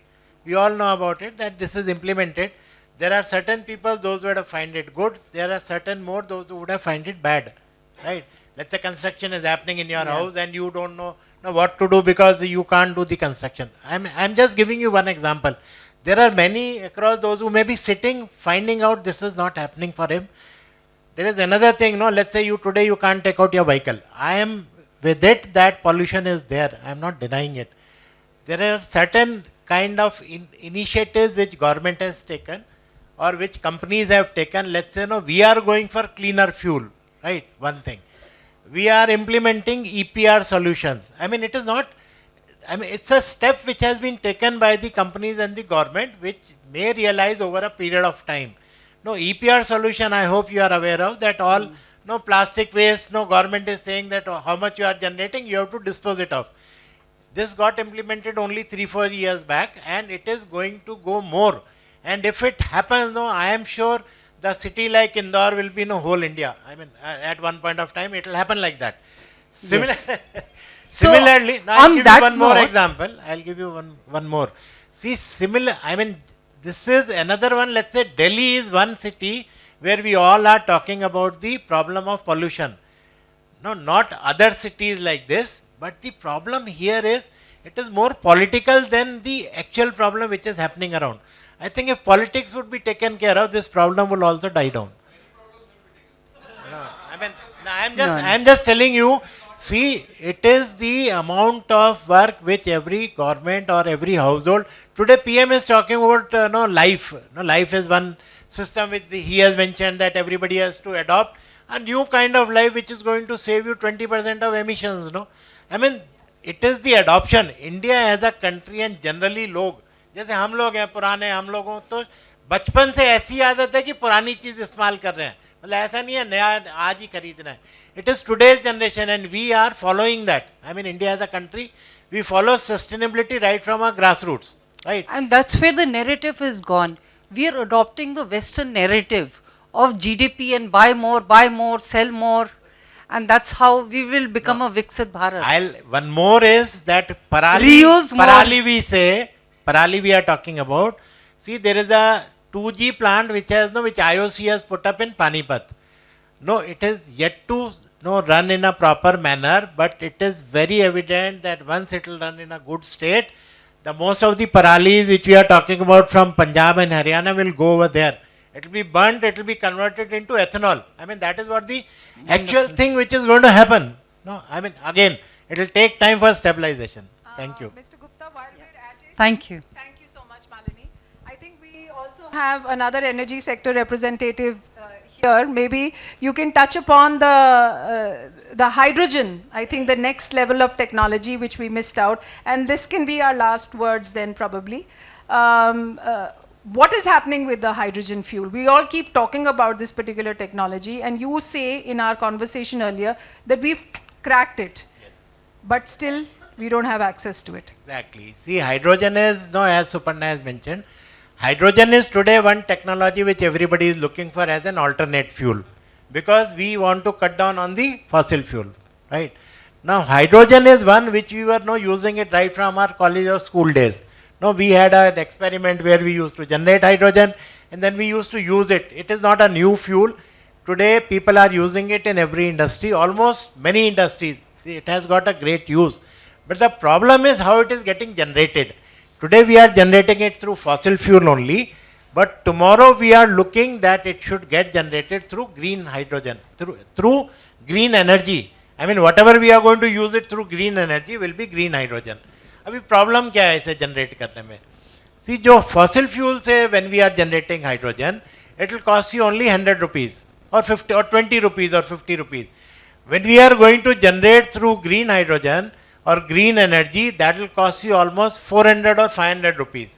[SPEAKER 4] We all know about it, that this is implemented. There are certain people, those who would have find it good. There are certain those who would have find it bad, right? Let's say construction is happening in your house and you don't know Now what to do because you can't do the construction. I'm just giving you one example. There are many across those who may be sitting, finding out this is not happening for him. There is another thing, no, let's say you today you can't take out your vehicle. I am with it that pollution is there. I am not denying it. There are certain kind of initiatives which government has taken or which companies have taken. Let's say, no, we are going for cleaner fuel, right? One thing. We are implementing EPR solutions. I mean, it is not, I mean, it's a step which has been taken by the companies and the government, which may realize over a period of time. No, EPR solution, I hope you are aware of that all, no plastic waste, no government is saying that how much you are generating, you have to dispose it off. This got implemented only 3-4 years back and it is going to go more. And if it happens, no, I am sure the city like Indore will be in the whole India. I mean, at one point of time, it will happen like that.
[SPEAKER 11] Yes.
[SPEAKER 4] Similarly, now I'll give you one more example. I'll give you one more. See, I mean, this is another one. Let's say Delhi is one city where we all are talking about the problem of pollution. No, not other cities like this, but the problem here is it is more political than the actual problem which is happening around. I think if politics would be taken care of, this problem will also die down. No, I mean, I'm just telling you, see, it is the amount of work which every government or every household, today PM is talking about life. No, life is one system which he has mentioned that everybody has to adopt a new kind of life which is going to save you 20% of emissions. No, I mean, it is the adoption. India as a country and generally log, जैसे हम लोग हैं पुराने, हम लोगों तो बचपन से ऐसी आदत है कि पुरानी चीज इस्तेमाल कर रहे हैं, मतलब ऐसा नहीं है नया आज ही खरीदना है. It is today's generation and we are following that. I mean, India as a country, we follow sustainability right from our grassroots, right?
[SPEAKER 11] And that's where the narrative is gone. We are adopting the Western narrative of GDP and buy more, sell more. And that's how we will become a Viksit Bharat.
[SPEAKER 4] One more is that
[SPEAKER 11] Reuse more.
[SPEAKER 4] Parali we are talking about. See, there is a 2G plant which IOC has put up in Panipat. No, it is yet to run in a proper manner, but it is very evident that once it will run in a good state, the most of the paralis which we are talking about from Punjab and Haryana will go over there. It will be burnt, it will be converted into ethanol. I mean, that is what the actual thing which is going to happen. No, I mean, again, it will take time for stabilization. Thank you.
[SPEAKER 2] Mr. Gupta, while we're at it.
[SPEAKER 11] Thank you.
[SPEAKER 2] Thank you so much, Malini. I think we also have another energy sector representative here. Maybe you can touch upon the hydrogen, I think the next level of technology which we missed out. And this can be our last words then probably. What is happening with the hydrogen fuel? We all keep talking about this particular technology and you say in our conversation earlier that we've cracked it, yes, but still we don't have access to it.
[SPEAKER 4] Exactly. See, hydrogen is, as Suparnaa has mentioned, hydrogen is today one technology which everybody is looking for as an alternate fuel because we want to cut down on the fossil fuel, right? Now, hydrogen is one which we were using it right from our college or school days. No, we had an experiment where we used to generate hydrogen and then we used to use it. It is not a new fuel. Today, people are using it in every industry, almost many industries. It has got a great use. But the problem is how it is getting generated. Today, we are generating it through fossil fuel only, but tomorrow we are looking that it should get generated through green hydrogen, through green energy. I mean, whatever we are going to use it through green energy will be green hydrogen. अभी problem क्या है इसे generate करने में? See जो fossil fuel से when we are generating hydrogen it will cost you only 100 rupees और 50 और 20 रुपीज और 50 rupees. When we are going to generate through green hydrogen or green energy, that will cost you almost 400 or 500 rupees.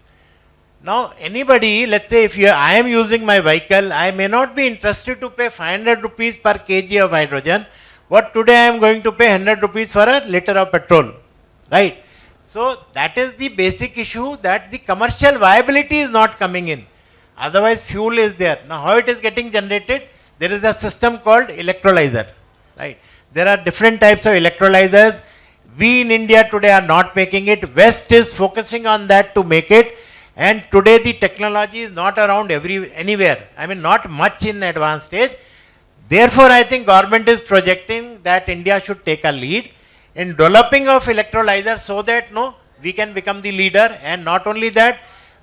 [SPEAKER 4] Now, anybody, let's say if I am using my vehicle, I may not be interested to pay 500 rupees per kg of hydrogen. What today I am going to pay 100 rupees for a liter of petrol, right? So, that is the basic issue, that the commercial viability is not coming in. Otherwise, fuel is there. Now, how it is getting generated? There is a system called electrolyzer, right? There are different types of electrolyzers. We in India today are not making it. West is focusing on that to make it. And today the technology is not around anywhere. I mean, not much in advanced stage. Therefore, I think government is projecting that India should take a lead. in developing of electrolyzers so that no, we can become the leader. And not only that,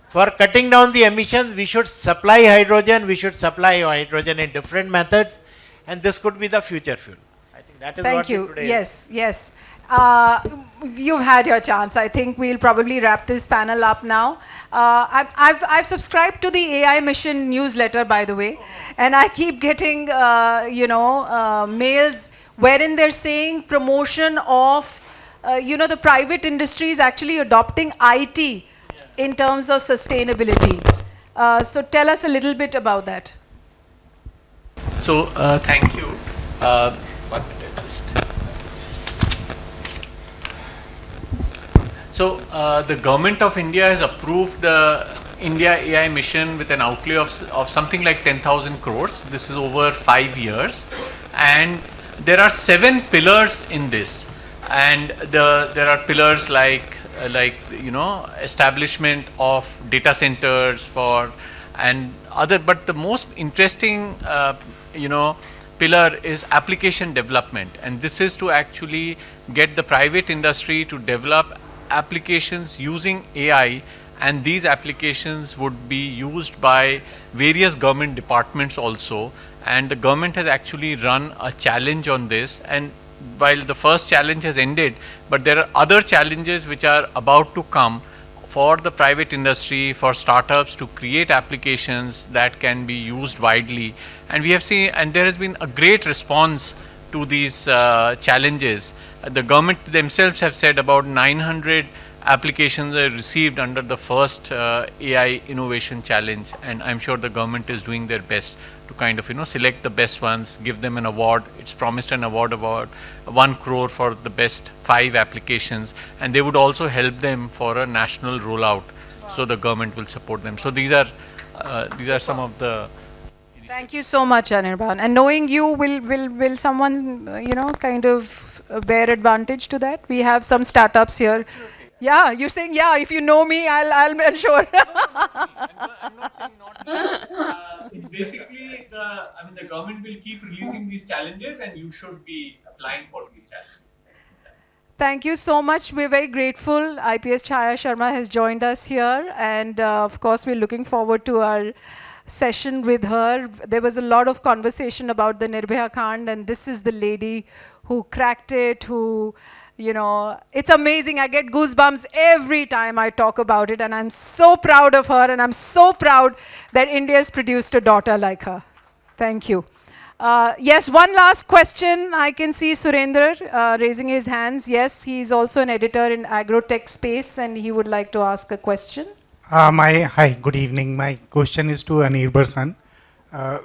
[SPEAKER 4] for cutting down the emissions, we should supply hydrogen. We should supply hydrogen in different methods, and this could be the future fuel. I think that is
[SPEAKER 2] Thank
[SPEAKER 4] what
[SPEAKER 2] you.
[SPEAKER 4] today.
[SPEAKER 2] Yes, yes. You've had your chance. I think we'll probably wrap this panel up now. I've subscribed to the AI Mission newsletter, by the way, and I keep getting mails wherein they're saying promotion of the private industry is actually adopting IT in terms of sustainability. So tell us a little bit about that.
[SPEAKER 5] So thank you. 1 minute, just. So the government of India has approved the India AI mission with an outlay of something like 10,000 crores. This is over 5 years, and there are 7 pillars in this, and there are pillars like establishment of data centers for and other. But the most interesting pillar is application development, and this is to actually get the private industry to develop applications using AI, and these applications would be used by various government departments also. And the government has actually run a challenge on this, and while the first challenge has ended, but there are other challenges which are about to come for the private industry, for startups to create applications that can be used widely. And we have seen, and there has been a great response to these challenges. The government themselves have said about 900 applications are received under the first AI innovation challenge, and I'm sure the government is doing their best to kind of select the best ones, give them an award. It's promised an award about 1 crore for the best 5 applications, and they would also help them for a national rollout. Wow. So the government will support them. So these are some of the.
[SPEAKER 2] Thank you so much, Anirban. And knowing you, will someone kind of bear advantage to that? We have some startups here. Yeah, you're saying, yeah, if you know me, I'll ensure.
[SPEAKER 5] I'm not saying not me. It's basically the government will keep releasing these challenges, and you should be applying for these challenges.
[SPEAKER 2] Thank you so much. We're very grateful. IPS Chaya Sharma has joined us here, and of course, we're looking forward to our session with her. There was a lot of conversation about the Nirbhaya Kand, and this is the lady who cracked it, who, it's amazing. I get goosebumps every time I talk about it, and I'm so proud of her, and I'm so proud that India has produced a daughter like her. Thank you. Yes, one last question. I can see Surendra raising his hands. Yes, he's also an editor in agrotech space, and he would like to ask a question.
[SPEAKER 12] Hi, good evening. My question is to Anirban.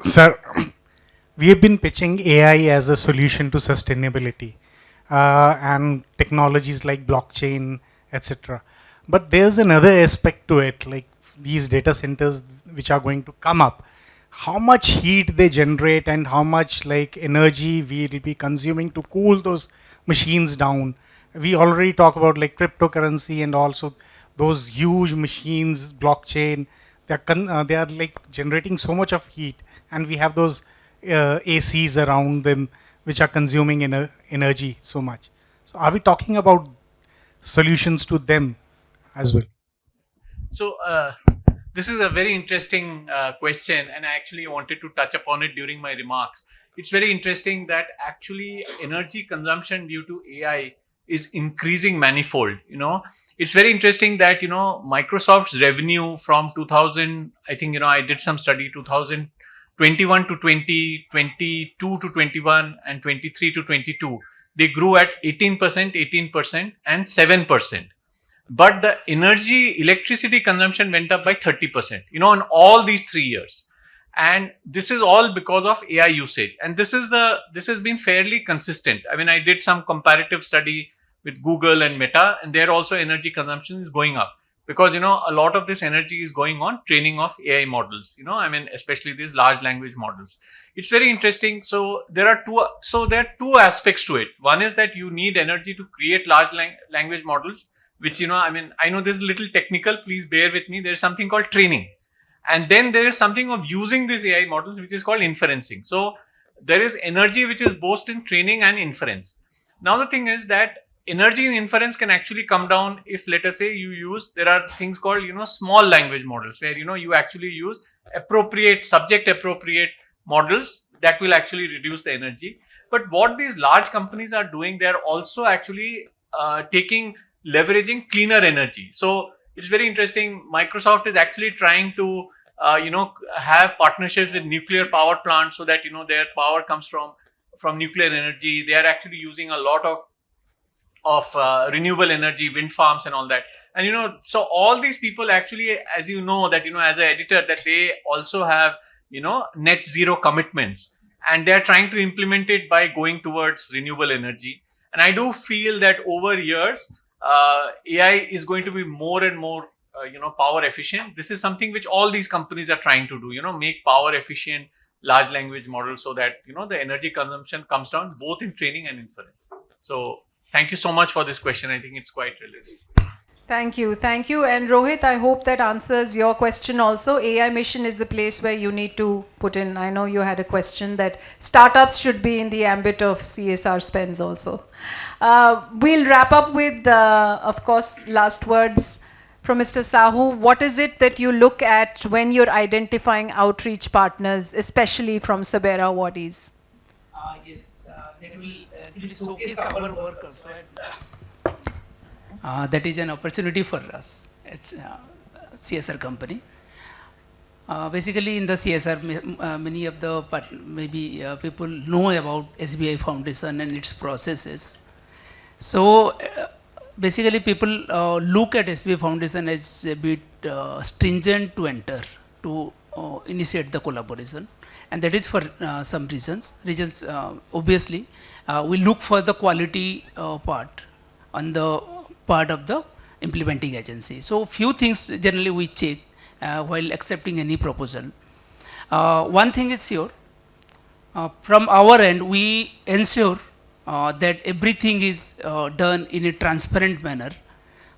[SPEAKER 12] Sir, we have been pitching AI as a solution to sustainability and technologies like blockchain, etc. But there's another aspect to it, like these data centers which are going to come up. How much heat they generate and how much energy we will be consuming to cool those machines down. We already talk about cryptocurrency and also those huge machines, blockchain, they are generating so much of heat, and we have those ACs around them which are consuming energy so much. So are we talking about solutions to them as well?
[SPEAKER 5] So this is a very interesting question, and I actually wanted to touch upon it during my remarks. It's very interesting that actually energy consumption due to AI is increasing manifold. It's very interesting that Microsoft's revenue from 2000, I think I did some study, 2021 to 20, 22 to 21, and 23 to 22. They grew at 18%, 18%, and 7%. But the electricity consumption went up by 30%, in all these 3 years. And this is all because of AI usage. And this has been fairly consistent. I mean, I did some comparative study with Google and Meta, and there also energy consumption is going up because, a lot of this energy is going on training of AI models, especially these large language models. It's very interesting. So there are two aspects to it. One is that you need energy to create large language models, which, I know this is a little technical, please bear with me. There's something called training. And then there is something of using these AI models, which is called inferencing. So there is energy which is both in training and inference. Now the thing is that energy in inference can actually come down if, let us say, you use, there are things called, small language models, where, you actually use appropriate, subject appropriate models that will actually reduce the energy. But what these large companies are doing, they are also actually leveraging cleaner energy. So it's very interesting. Microsoft is actually trying to, have partnerships with nuclear power plants so that, their power comes from nuclear energy. They are actually using a lot of renewable energy, wind farms and all that. And, so all these people actually, as you know, that, as an editor, that they also have, net zero commitments, and they're trying to implement it by going towards renewable energy. And I do feel that over years, AI is going to be more and more, power efficient. This is something which all these companies are trying to do, make power efficient large language models so that, the energy consumption comes down both in training and inference. So thank you so much for this question. I think it's quite relevant.
[SPEAKER 2] Thank you. Thank you. And Rohit, I hope that answers your question also. AI Mission is the place where you need to put in. I know you had a question that startups should be in the ambit of CSR spends also. We'll wrap up with, of course, last words from Mr. Sahoo. What is it that you look at when you're identifying outreach partners, especially from SABERA awardees?
[SPEAKER 6] Yes, that will showcase our work also. That is an opportunity for us as a CSR company. Basically, in the CSR, many of the people know about SBI Foundation and its processes. So basically, people look at SBI Foundation as a bit stringent to enter, to initiate the collaboration. And that is for some reasons. Obviously, we look for the quality part on the part of the implementing agency. So few things generally we check while accepting any proposal. One thing is sure, from our end we ensure that everything is done in a transparent manner.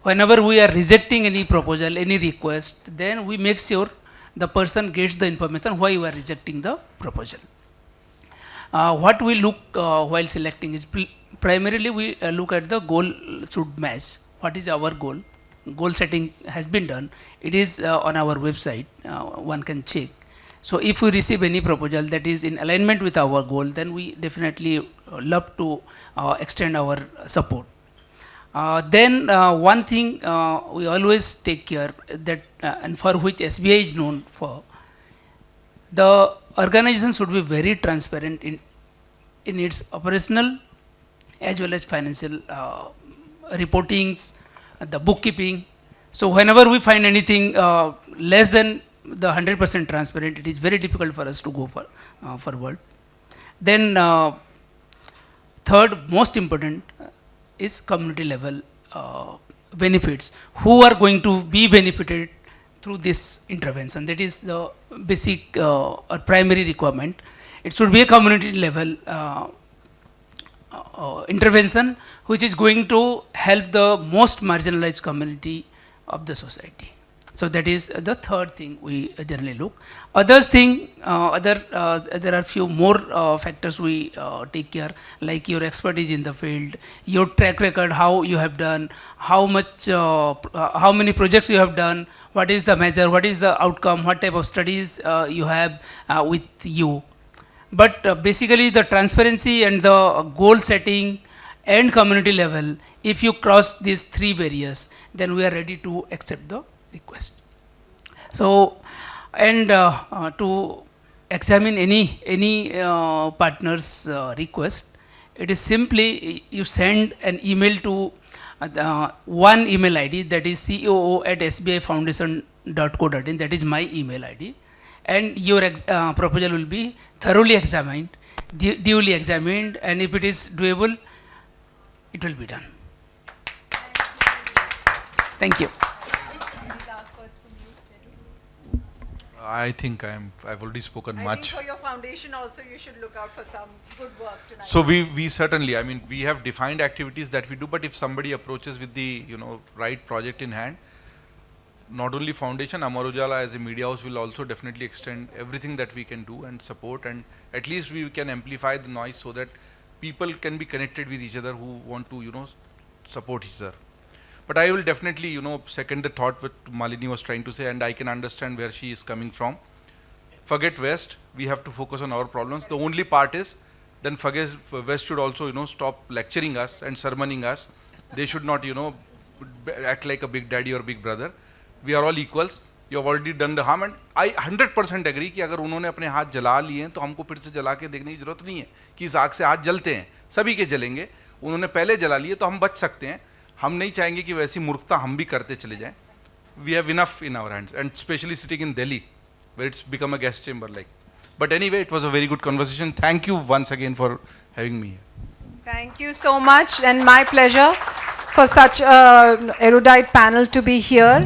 [SPEAKER 6] Whenever we are rejecting any proposal, any request, then we make sure the person gets the information why you are rejecting the proposal. What we look while selecting is primarily we look at the goal should match. What is our goal? Goal setting has been done. It is on our website. One can check. So if we receive any proposal that is in alignment with our goal, then we definitely love to extend our support. Then one thing we always take care that, and for which SBI is known for, the organization should be very transparent in its operational as well as financial reportings, the bookkeeping. So whenever we find anything less than the 100% transparent, it is very difficult for us to go forward. Then third most important is community level benefits. Who are going to be benefited through this intervention? That is the basic or primary requirement. It should be a community level intervention which is going to help the most marginalized community of the society. So that is the third thing we generally look. There are few more factors we take care, like your expertise in the field, your track record, how you have done, how many projects you have done, what is the measure, what is the outcome, what type of studies you have with you. But basically the transparency and the goal setting and community level, if you cross these three barriers, then we are ready to accept the request. So, and to examine any partner's request, it is simply you send an email to one email ID, that is coo@sbifoundation.co.in, that is my email ID, and your proposal will be thoroughly examined, duly examined, and if it is doable, it will be done. Thank you.
[SPEAKER 7] I think I've already spoken much.
[SPEAKER 2] I think for your foundation also you should look out for some good work tonight.
[SPEAKER 7] So we certainly, I mean, we have defined activities that we do, but if somebody approaches with the right project in hand, not only foundation, Amar Ujjala as a media house will also definitely extend everything that we can do and support, and at least we can amplify the noise so that people can be connected with each other who want to support each other. But I will definitely, second the thought what Malini was trying to say, and I can understand where she is coming from. Forget West, we have to focus on our problems. The only part is, then forget West should also, stop lecturing us and sermoning us. They should not, act like a big daddy or big brother. We are all equals. You have already done the harm, and I 100% agree कि अगर उन्होंने अपने हाथ जला लिए हैं तो हमको फिर से जला के देखने की जरूरत नहीं है कि इस आग से हाथ जलते हैं, सभी के जलेंगे. उन्होंने पहले जला लिए तो हम बच सकते हैं. हम नहीं चाहेंगे कि वैसी मूर्खता हम भी करते चले जाएं. We have enough in our hands, and especially sitting in Delhi, where it's become a gas chamber like. But anyway, it was a very good conversation. Thank you once again for having me here.
[SPEAKER 2] Thank you so much, and my pleasure for such an erudite panel to be here.